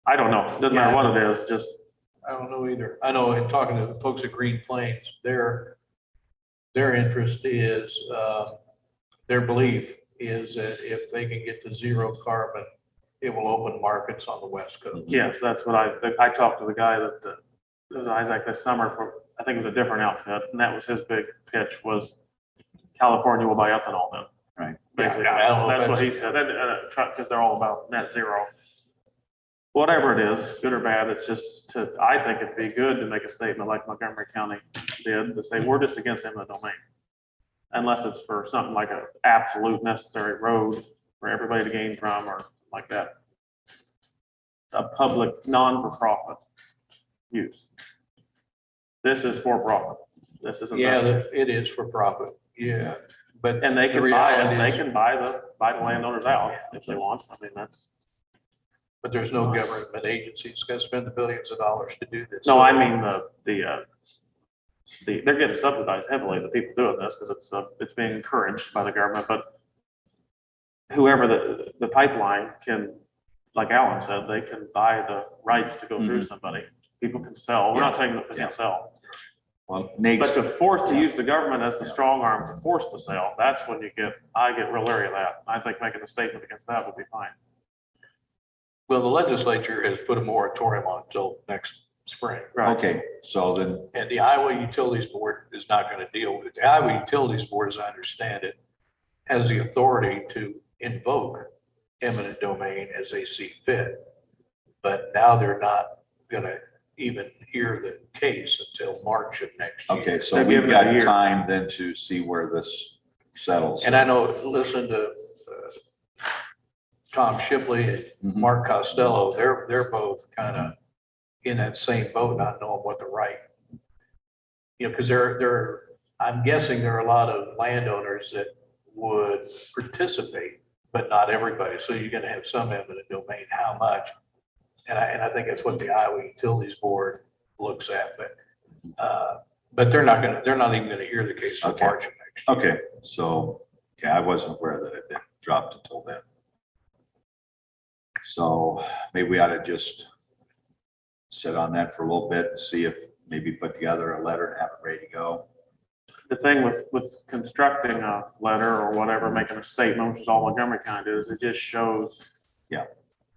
I don't know. Doesn't matter what it is, just. I don't know either. I know in talking to the folks at Green Plains, their interest is, their belief is that if they can get to zero carbon it will open markets on the West Coast. Yes, that's what I talked to the guy that, it was Isaac this summer for, I think it was a different outfit, and that was his big pitch was California will buy ethanol then. Right. Basically, Yeah, I don't know if that's what he that's- said, because they're all about net zero. Whatever it is, good or bad, it's just I think it'd be good to make a statement like Montgomery County did, to say, we're just against eminent domain. Unless it's for something like an absolute necessary road for everybody to gain from or like that. A public, non-for-profit use. This is for profit. This isn't. Yeah, it is for profit, yeah, but. And they the can buy it, reality they is- can buy the landowners out if they want. I mean, that's, But there's no government agency that's gonna spend the billions of dollars to do this. no, I mean, they're getting subsidized heavily, the people doing this, because it's being encouraged by the government, but whoever the pipeline can, like Alan said, they can buy the rights to go through somebody. People can sell. We're not saying that they can sell. Well, But Nate's, to force to use the government as the strong arm to force the sale, that's when I get real leery of that. I think making a statement against that would be fine. Well, the legislature has put a moratorium on until next spring. okay, so then, And the Iowa Utilities Board is not gonna deal with it. The Iowa Utilities Board, as I understand it, has the authority to invoke eminent domain as they see fit. But now they're not gonna even hear the case until March of next year. okay, so They're we've giving it a got year. time then to see where this settles. And I know, listen to Tom Shipley and Mhm. Mark Costello, they're both kind of in that same boat, not knowing what the right, because I'm guessing there are a lot of landowners that would participate, but not everybody. So you're gonna have some eminent domain, how much? And I think that's what the Iowa Utilities Board looks at, but they're not even gonna hear the case until Okay. March of next year. Okay, so, yeah, I wasn't aware that it had dropped until then. So maybe we ought to just sit on that for a little bit and see if maybe put together a letter and have it ready to go. The thing with constructing a letter or whatever, making a statement, which is all Montgomery County does, it just shows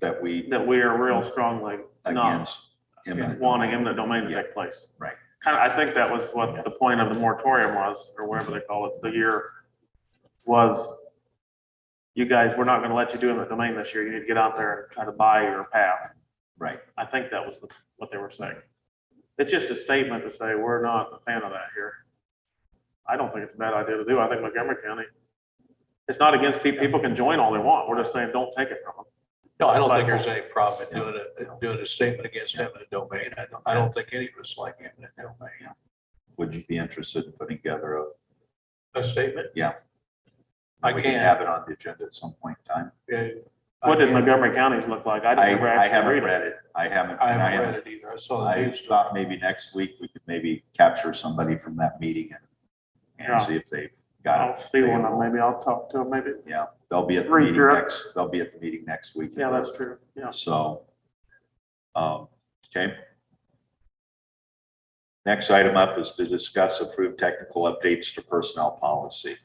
That we that we are real strongly not against eminent wanting domain. eminent domain to Yeah. take place. Right. I think that was what the point of the moratorium was, or whatever they call it, the year was, you guys, we're not gonna let you do eminent domain this year. You need to get out there and try to buy your path. Right, I think that was what they were saying. It's just a statement to say, we're not a fan of that here. I don't think it's a bad idea to do. I think Montgomery County, it's not against people. People can join all they want. We're just saying, don't take it from them. No, I don't think there's any problem in doing a statement against eminent domain. I don't think any of us like eminent domain. would you be interested in putting together A statement? Yeah. I we can can. have it on the agenda at some point in time? What did Montgomery counties look like? I didn't ever I actually haven't read read it. it. I haven't. I and haven't read it either. I saw the I news. thought maybe next week we could maybe capture somebody from that meeting and Yeah. see if they've got it. I'll see one, maybe I'll talk to them, maybe. Yeah, they'll be at the Read meeting through it. they'll be at the meeting next week. Yeah, that's true. Yeah. So, okay. Next item up is to discuss approved technical updates to personnel policy.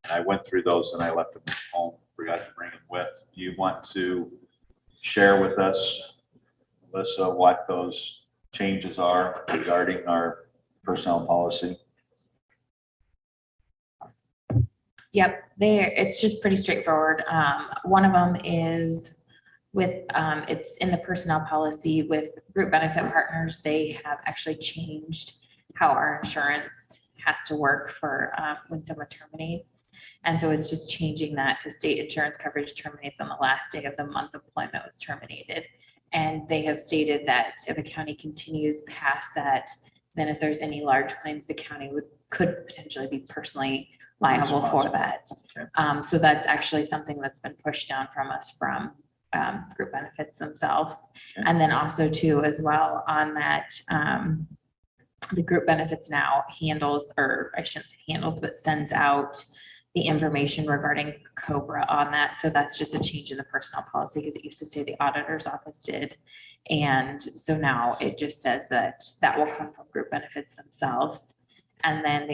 And I went through those and I left them at home, forgot to bring them with. Do you want to share with us, Alyssa, what those changes are regarding our personnel policy? Yep, it's just pretty straightforward. One of them is with, it's in the personnel policy with group benefit partners. They have actually changed how our insurance has to work for when someone terminates. And so it's just changing that to state insurance coverage terminates on the last day of the month employment was terminated. And they have stated that if a county continues past that, then if there's any large claims, the county could potentially be personally liable for that. Okay. So that's actually something that's been pushed down from us from group benefits themselves. Okay. And then also too, as well on that, the group benefits now handles, or I shouldn't say handles, but sends out the information regarding COBRA on that. So that's just a change in the personnel policy because it used to say the auditor's office did. And so now it just says that that will come from group benefits themselves. And then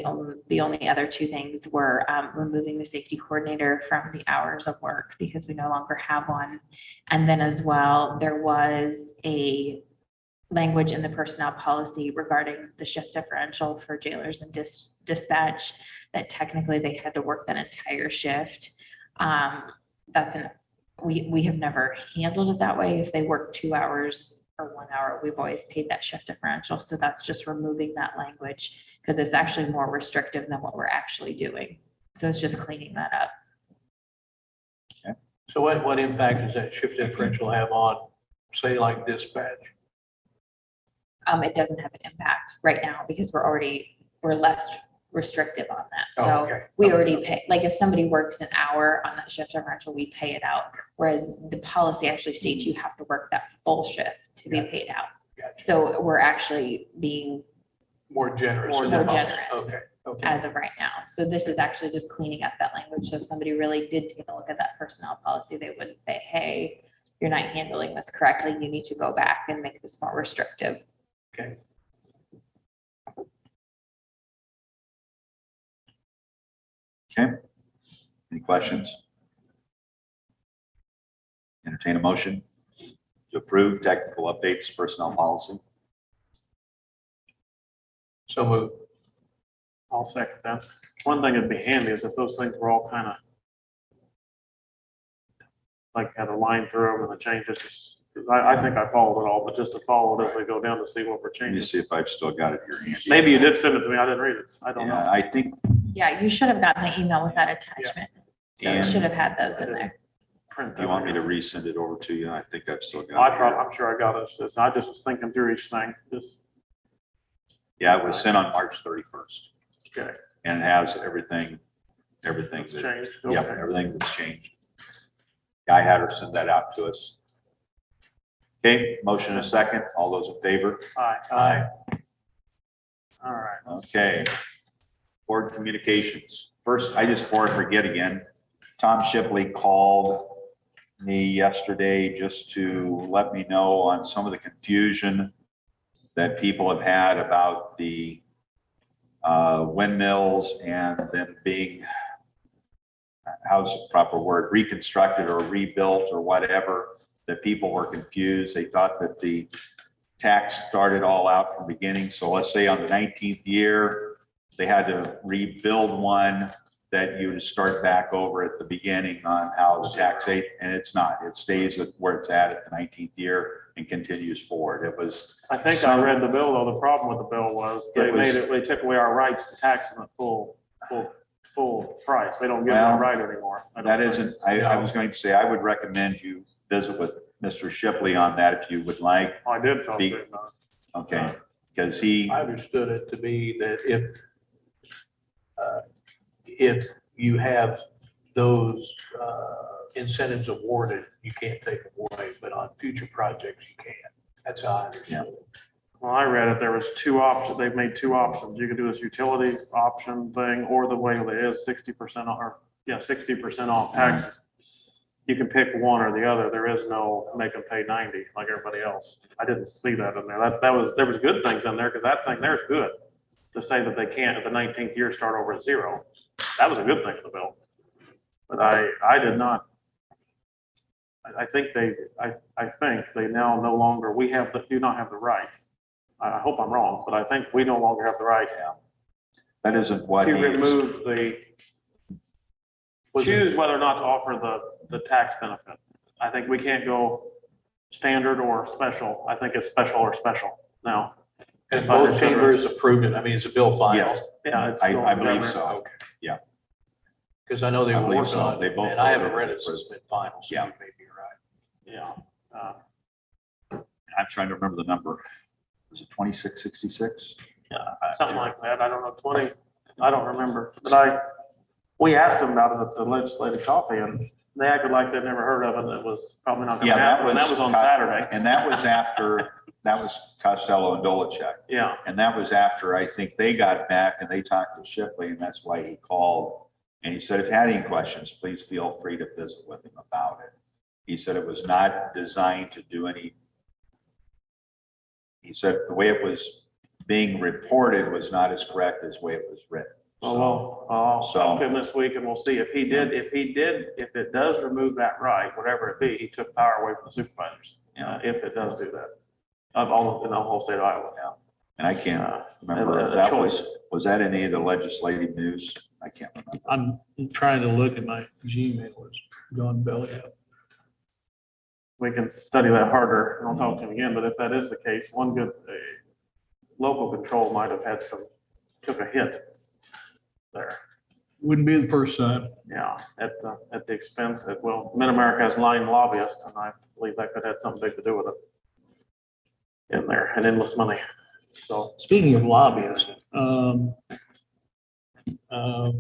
the only other two things were removing the safety coordinator from the hours of work because we no longer have one. And then as well, there was a language in the personnel policy regarding the shift differential for jailers and dispatch, that technically they had to work that entire shift. We have never handled it that way. If they work 2 hours or 1 hour, we've always paid that shift differential. So that's just removing that language because it's actually more restrictive than what we're actually doing. So it's just cleaning that up. So what impact does that shift differential have on, say, like dispatch? It doesn't have an impact right now because we're less restrictive on that. Oh, So okay. we already pay, like if somebody works an hour on that shift differential, we pay it out. Whereas the policy actually states you have to work that full shift to be paid out. Gotcha. So we're actually being More generous. more in the policy. generous Okay, okay. as of right now. So this is actually just cleaning up that language. So if somebody really did take a look at that personnel policy, they wouldn't say, hey, you're not handling this correctly. You need to go back and make this more restrictive. Okay. Okay. Any questions? Entertain a motion to approve technical updates personnel policy. So moved. I'll second that. One thing that'd be handy is if those things were all kind of like had a line through them and the changes, because I think I followed it all, but just to follow it as we go down to see what we're Let me changing. see if I've still got it here. Maybe you did send it to me, I didn't read it, I don't Yeah, know. I think, Yeah, you should have gotten the email with that attachment. So And- it should have had those in there. Print you want me to that. resend it over to you? I think I've still got it. I'm sure I got it, I just was thinking through each thing, just, Yeah, it was sent on March 31st okay, and it has everything it's that, changed, yeah, okay. everything that's changed. Guy had her send that out to us. Okay, motion and a second. All those in favor? Aye. All right. Okay. Board communications. First, I just, before I forget again, Tom Shipley called me yesterday just to let me know on some of the confusion that people have had about the windmills and them being, how's the proper word, reconstructed or rebuilt or whatever, that people were confused. They thought that the tax started all out from the beginning. So let's say on the 19th year, they had to rebuild one, that you would start back over at the beginning on how the tax rate, and it's not. It stays at where it's at the 19th year and continues forward. It was, I think I read the bill, though, the problem with the bill was they took away our rights to tax them at full price. They don't give them Well, a right anymore. I don't that think. isn't, I was going to say, I would recommend you visit with Mr. Shipley on that if you would like. I did talk to him about it. Okay, because he, I understood it to be that if you have those incentives awarded, you can't take them away, but on future projects, you can. That's how I understood it. Well, I read it, there was two options, they've made two options. You could do this utility option thing, or the way it is 60% off, 60% off taxes. You can pick one or the other. There is no make them pay 90 like everybody else. I didn't see that in there. There was good things in there, because that thing there is good. To say that they can't at the 19th year start over at zero. That was a good thing for the bill. But I did not. I think they now no longer, do not have the right. I hope I'm wrong, but I think we no longer have the right that isn't what to he remove choose whether or not to offer the tax benefit. I think we can't go standard or special. I think it's special or special now. And both chambers approved it. I mean, it's a bill final. Yes. Yeah, it's. I believe still- so. Okay. Yeah. Because I know they I were believe working so. on They it, both and I haven't voted read it for it. since it's been final, so Yeah. you may be right. Yeah. I'm trying to remember the number. Was it 2666? Something like that. I don't know, 20, I don't remember. But we asked them about it at the legislative coffee, and they acted like they'd never heard of it, and it was probably not gonna Yeah, happen. And that was on Saturday. And that was after, that was Costello and Dolacek. Yeah, And that was after, I think they got back and they talked to Shipley, and that's why he called. And he said, if you had any questions, please feel free to visit with him about it. He said it was not designed to do any. He said the way it was being reported was not as correct as the way it was written. Oh, well, I'll So- talk to him this week and we'll see if if it does remove that right, whatever it be, he took power away from the supervisors. If it does do that, in the whole state of Iowa now. And I can't remember a if that choice. was that any of the legislative news? I can't remember. I'm trying to look at my Gmail, it's gone belly up. We can study that harder and I'll talk to him again, but if that is the case, one good, local control might have had took a hit there. Wouldn't be the first time. Yeah, at the expense that, well, Mid-America has 9 lobbyists, and I believe that could have something big to do with it in there, and endless money. So, Speaking of lobbyists,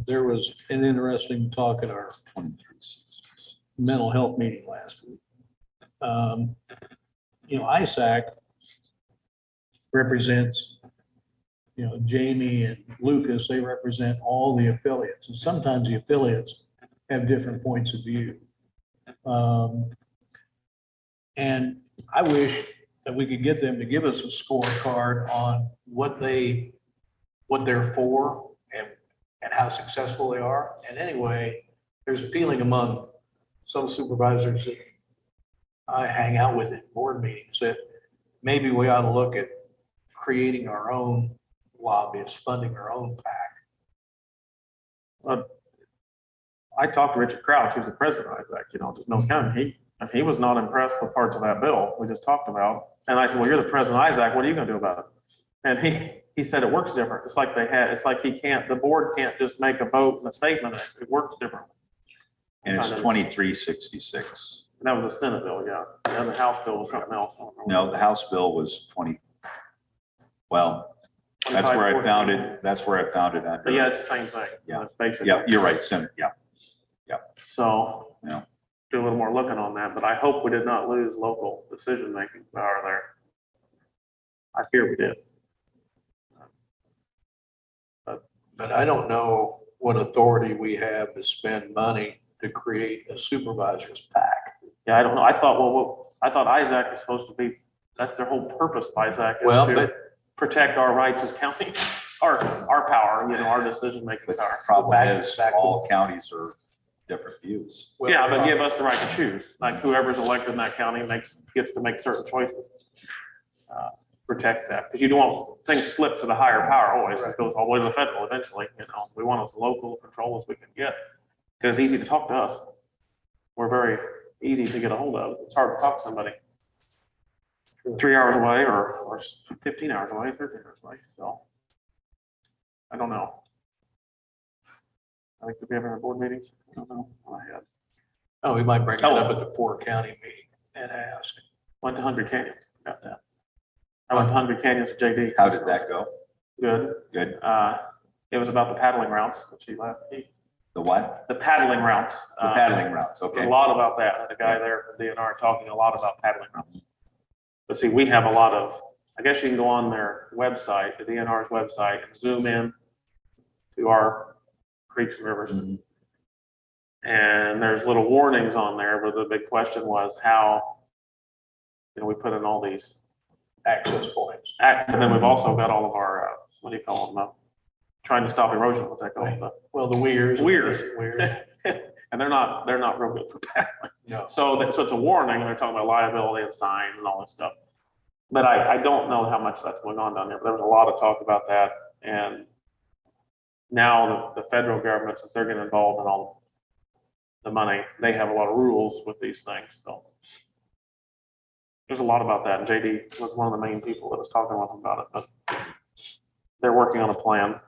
there was an interesting talk at our mental health meeting last week. ISAC represents, Jamie and Lucas, they represent all the affiliates, and sometimes the affiliates have different points of view. And I wish that we could get them to give us a scorecard on what they're for and how successful they are. And anyway, there's a feeling among some supervisors that I hang out with in board meetings that maybe we ought to look at creating our own lobbyists, funding our own PAC. I talked to Richard Crouch, who's the president of ISAC, just Mills County. He was not impressed with parts of that bill we just talked about. And I said, well, you're the president of ISAC, what are you gonna do about it? And he said it works different. It's like the board can't just make a vote and a statement. It works different. And it's 2366. That was a Senate bill, yeah. And the House bill was something else. No, the House bill was 20. Well, that's where I found it. That's where I found it under. But yeah, it's the same thing. Yeah. It's basically. Yeah, you're right, Senator. Yeah. So. Yeah. Do a little more looking on that, but I hope we did not lose local decision-making power there. I fear we did. But I don't know what authority we have to spend money to create a supervisor's PAC. Yeah, I don't know. I thought ISAC is supposed to be, that's their whole purpose of ISAC is Well, to but- protect our rights as county, our power, our decision-making But the power. problem Back- is back to- all counties are different views. Yeah, but give us the right to choose. Like whoever's elected in that county gets to make certain choices. Protect that, because you don't want things slip to the higher power always. It goes all the way to the federal eventually, We want as local control as we can get. Because it's easy to talk to us. We're very easy to get a hold of. It's hard to talk to somebody 3 hours away or 15 hours away, 13 hours away, so. I don't know. I think did we have any board meetings? I don't know. I had. Oh, we might bring it up at the 4-county meeting and ask. Went to Hungry Canyons, got that. I went to Hungry Canyons with JD. How did that go? Good. Good. It was about the paddling routes, which he left. The what? The paddling routes. The paddling routes, A okay. lot about that. The guy there from DNR talking a lot about paddling routes. But see, we have a lot of, I guess you can go on their website, the DNR's website, and zoom in to our creeks and rivers. Mhm. And there's little warnings on there, but the big question was how, we put in all these Access points. and then we've also got all of our, what do you call them? Trying to stop erosion, what they call them. Well, the weirs. Weirs. Weirs. And they're not real good for paddling. No. So it's a warning, and they're talking about liability and signs and all this stuff. But I don't know how much that's going on down there, but there was a lot of talk about that. And now the federal government, since they're getting involved in all the money, they have a lot of rules with these things, so. There's a lot about that, and JD was one of the main people that was talking with them about it, but they're working on a plan.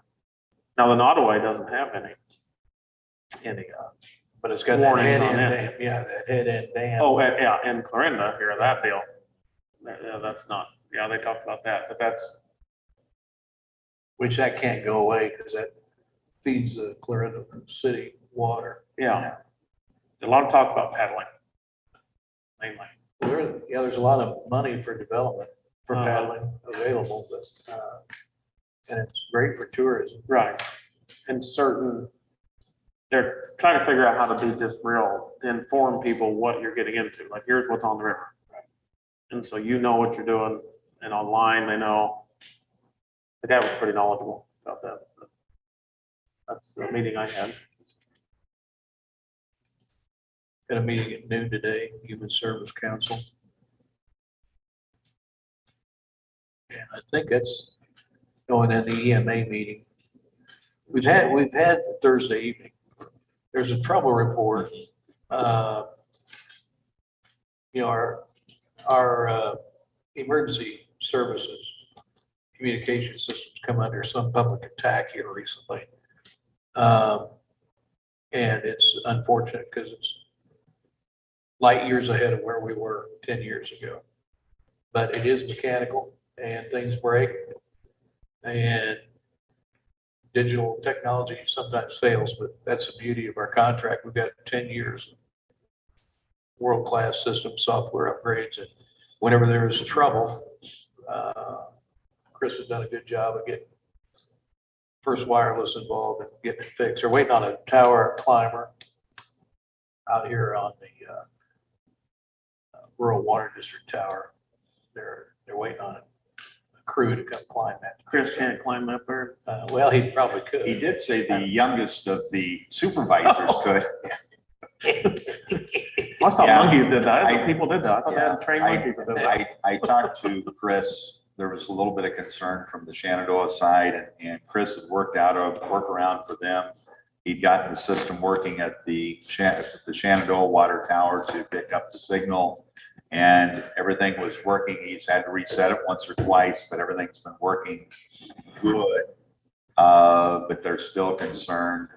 Now, the Nottaway doesn't have any, But it's got that Warnings head on end it. dam. Yeah, that head end dam. oh, yeah, and Clarinda here, that deal. Yeah, that's not, yeah, they talked about that, but that's, Which that can't go away because that feeds the Clarinda city water. yeah. A lot of talk about paddling. Mainly. There's a lot of money for development for Uh-huh. paddling available, but, and it's great for tourism. Right. And they're trying to figure out how to be just real, to inform people what you're getting into. Like, here's what's on the river. And so what you're doing, and online, they know the guy was pretty knowledgeable about that. But that's the meeting I had. Got a meeting at noon today, Human Service Council. And I think that's going in the EMA meeting. We've had Thursday evening. There's a trouble report. You know, our emergency services communication systems come under some public attack here recently. And it's unfortunate because it's light years ahead of where we were 10 years ago. But it is mechanical and things break. And digital technology sometimes fails, but that's the beauty of our contract. We've got 10 years of world-class system software upgrades. And whenever there is trouble, Chris has done a good job of getting First Wireless involved and getting it fixed. They're waiting on a tower climber out here on the rural water district tower. They're waiting on a crew to come climb that. Chris can't climb up there. Well, he probably could. He did say the youngest of the supervisors could. I thought Yeah. monkeys did that. I thought I- people did that. I thought they had trained monkeys that did that. I talked to Chris, there was a little bit of concern from the Shenandoah side, and Chris had worked out a workaround for them. He'd gotten the system working at the Shenandoah water tower to pick up the signal, and everything was working. He's had to reset it once or twice, but everything's been working good. But they're still concerned.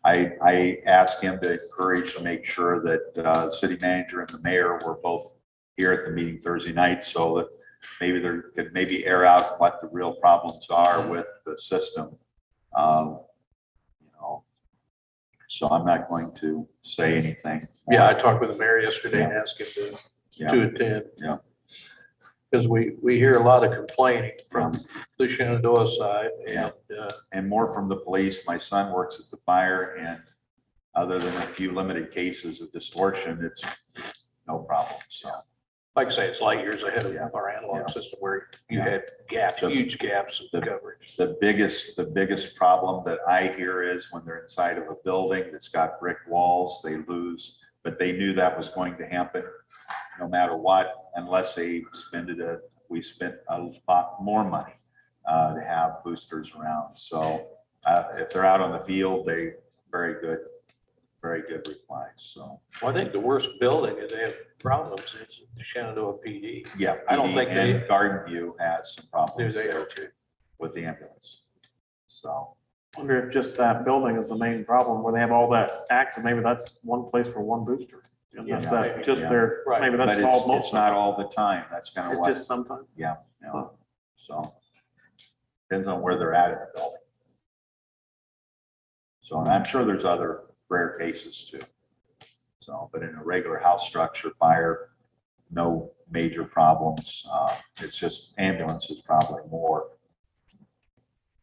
I asked him to encourage to make sure that the city manager and the mayor were both here at the meeting Thursday night, so that maybe there could air out what the real problems are with the system. You know, so I'm not going to say anything. Yeah, I talked with the mayor yesterday and asked him to attend. Yeah. Because we hear a lot of complaining from the Shenandoah side Yeah. and, And more from the police. My son works at the fire, and other than a few limited cases of distortion, it's no problem. So, like I say, it's light years ahead of Yeah. our analog Yeah. system where you Yeah. had gaps, The- huge gaps in the- coverage. the biggest problem that I hear is when they're inside of a building that's got brick walls, they lose, but they knew that was going to happen no matter what, unless we spent a lot more money to have boosters around. So if they're out on the field, very good replies. So, Well, I think the worst building that they have problems is the Shenandoah PD. yeah. I don't think they- And Garden View has some problems Do they? there too with the ambulance. So, I wonder if just that building is the main problem, where they have all that active. Maybe that's one place for one booster. And that's Yeah, that, maybe, just yeah. their, Right. maybe but that's solved most it's of not it. all the time. That's kind of It's what. just sometimes. Yeah, so depends on where they're at in the building. So, and I'm sure there's other rare cases too. So, but in a regular house structure fire, no major problems. It's just ambulances probably more.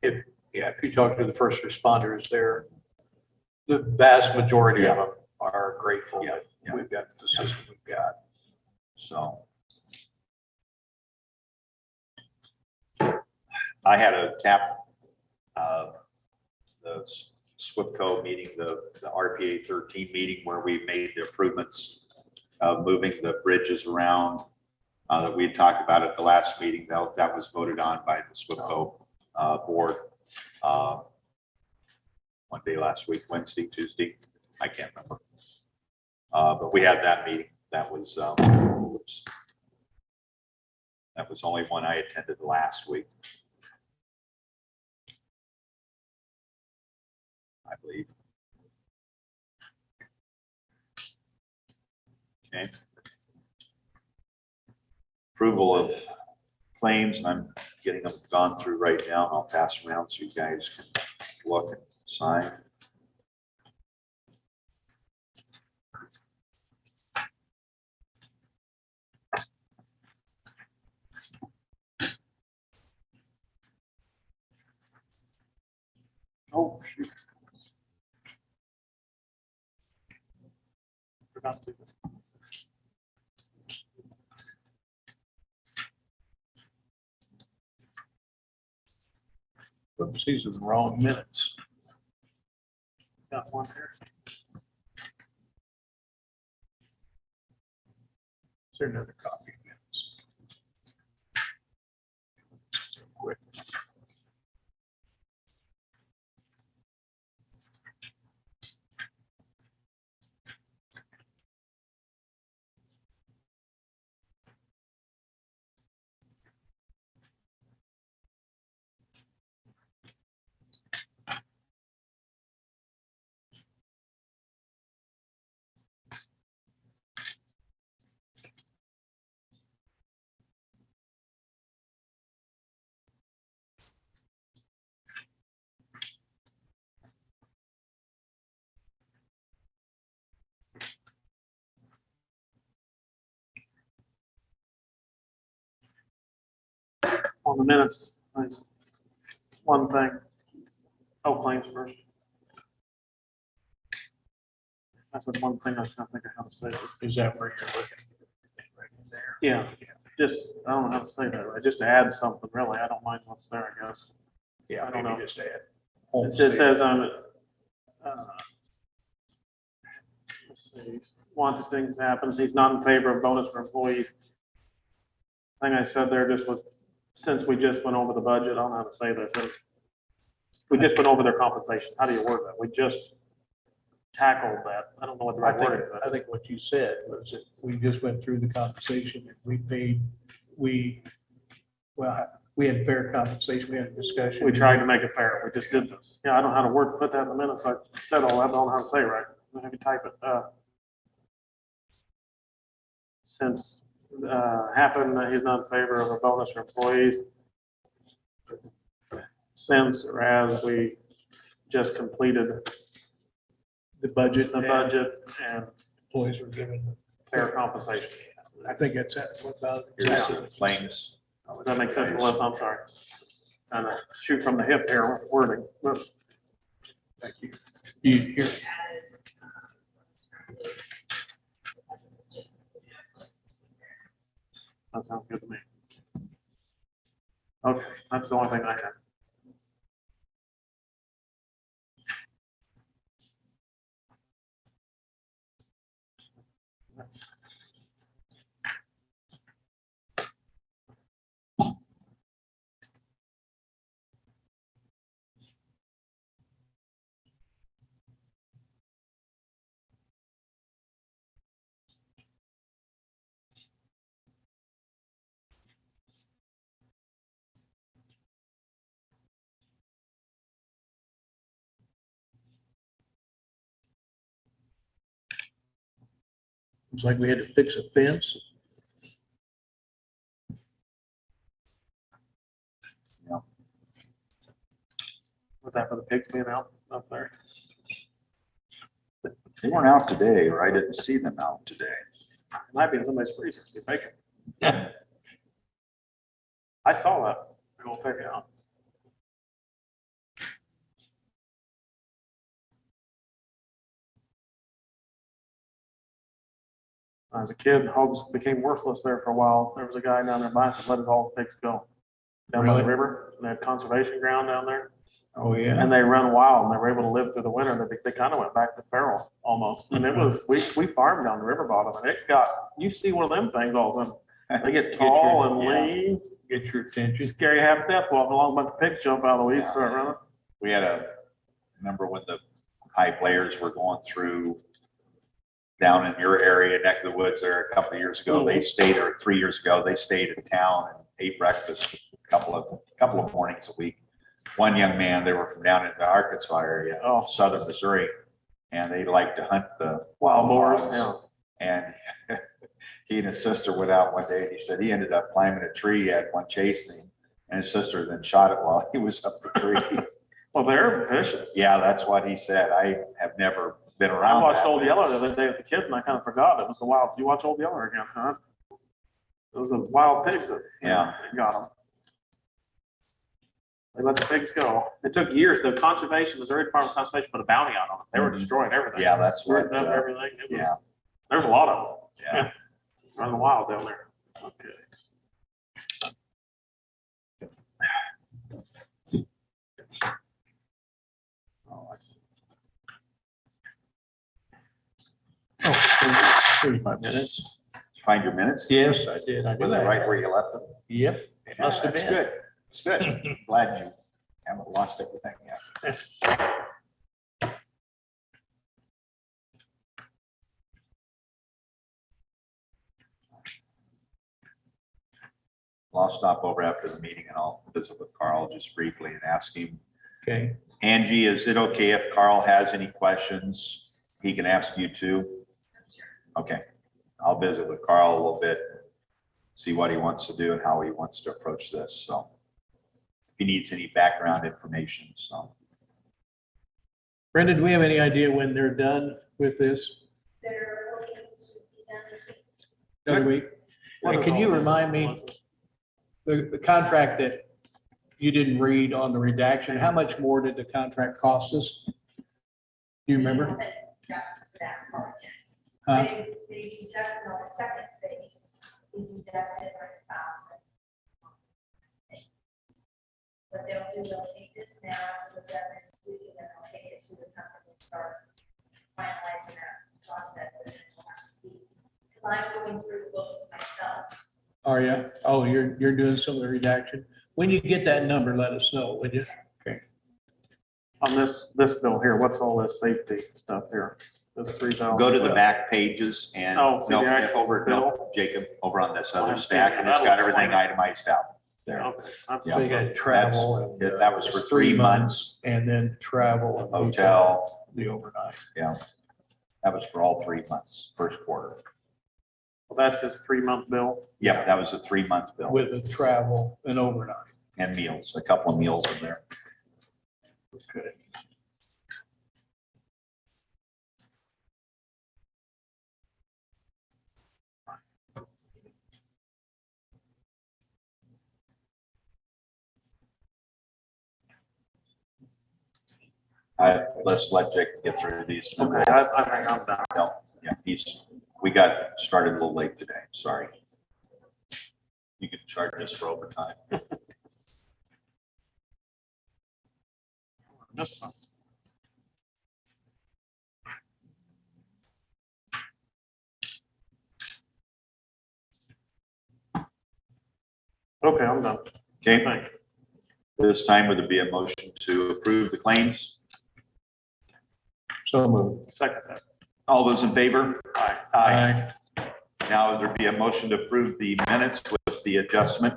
If you talk to the first responders, the vast majority of them are grateful that we've got the system we've got. So. I had a the SWIPCO meeting, the RPA 13 meeting where we made the improvements of moving the bridges around that we had talked about at the last meeting. That was voted on by the SWIPCO board one day last week, Wednesday, Tuesday, I can't remember. But we had that meeting. That was only one I attended last week, I believe. Okay. Approval of claims, and I'm getting them gone through right now. I'll pass around so you guys can look and sign. Oh, shoot. Forgot to. Oops, these are the wrong minutes. Got one here. Is there another copy of minutes? Quick. On the minutes, one thing. Oh, claims first. That's the one thing I was trying to think of how to say it. Is that where you're looking? Right in there. Yeah, just, I don't know how to say that, right? Just to add something, really. I don't mind what's there, I guess. Yeah, I don't know. maybe just add. It just says on it, let's see, wants things happens, he's not in favor of bonus for employees. Thing I said there just was, since we just went over the budget, I don't know how to say this. We just went over their compensation. How do you word that? We just tackled that. I don't know what the I right think, word is. I think what you said was that we just went through the compensation and we paid, well, we had fair compensation, we had a discussion. We tried to make it fair. We just did this. Yeah, I don't know how to put that in the minutes. I said all that, I don't know how to say it right. Let me type it. Since happened, he's not in favor of a bonus for employees. Since or as we just completed The budget. the budget and Employees were given fair compensation. I think that's it. What about? Here's the claims. Does that make sense, Melissa? I'm sorry. Kind of shoot from the hip here with wording. Thank you. You hear? That sounds good to me. Okay, that's the only thing I have. It's like we had to fix a fence. Was that for the pigs being out up there? They weren't out today, or I didn't see them out today. It might be in somebody's freezer. You're bacon. I saw that. We'll take it out. As a kid, hogs became worthless there for a while. There was a guy down there buying some, let all the pigs go. Down by the Really? river, and they had conservation ground down there, Oh, yeah. and they run wild, and they were able to live through the winter. They kind of went back to feral almost. And it was, we farmed down the river bottom, and it got, you see one of them things all of them. They get tall and lean, Get your attention. scary half death walking along, a bunch of pigs jump out of the weeds, start running. We had remember when the high players were going through down in your area, neck of the woods there a couple of years ago, they stayed, or 3 years ago, they stayed in town and ate breakfast a couple of mornings a week. One young man, they were from down in the Arkansas area, southern Missouri, and they like to hunt the wild boars. Yeah. And he and his sister went out one day, and he said he ended up climbing a tree, had one chasing him, and his sister then shot it while he was up the tree. Well, they're vicious. Yeah, that's what he said. I have never been I around watched that. Old Yeller the other day with the kids, and I kind of forgot it was the wild. You watch Old Yeller again, huh? It was the wild pigs that got them. They let the pigs go. It took years. The conservation, Missouri Department of Conservation put a bounty out on them. They were destroying everything. Yeah, that's what, Rooting up everything. It was, yeah. There's a lot of them. Yeah. Running wild down there. Okay. 35 minutes. Did you find your minutes? Yes, I did. I did. Was it right where you left them? Yep, it must have That's been. good. It's good. Glad you haven't lost everything yet. I'll stop over after the meeting and I'll visit with Carl just briefly and ask him. Okay. Angie, is it okay if Carl has any questions? He can ask you too? Okay. I'll visit with Carl a little bit, see what he wants to do and how he wants to approach this. So if he needs any background information, so. Brenda, do we have any idea when they're done with this? They're looking to be done this week. Another week? And can you remind me, the contract that you didn't read on the redaction, how much more did the contract cost us? Do you remember? We haven't gotten to that part yet. Huh? They deducted on the second phase, they deducted 100,000. What they'll do, they'll take this now, they'll done this week, and then they'll take it to the company and start finalizing that process, and then we'll have to see. Because I'm going through the books myself. Are you? Oh, you're doing some of the redaction. When you get that number, let us know, would you? Okay. On this bill here, what's all this safety stuff here? This 3,000. Go to the back pages and Oh, see the no, actual over, bill? no, Jacob, over on this other I'm stack, seeing and it's that got looks everything like- itemized out there. Okay. That's- Yeah. So you got travel and. Yeah, that was for it's 3 months. And then travel. and Hotel, The overnight. yeah. That was for all 3 months, first quarter. Well, that's his 3-month bill. Yep, that was a 3-month bill With the travel and overnight. and meals, a couple of meals in there. Okay. Let's let Jake get through these. Okay, I think I'm done. No, yeah, we got started a little late today, sorry. You can charge us for overtime. This one. Okay, I'm done. Okay, Thank you. this time would there be a motion to approve the claims? So moved. Second that. All those in favor? Aye. Now there be a motion to approve the minutes with the adjustment.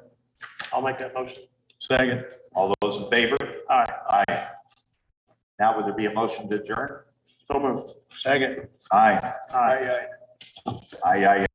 I'll make that motion. Second. All those in favor? Aye. Aye. Now would there be a motion to adjourn? So moved. Second. Aye. Aye. Aye, aye,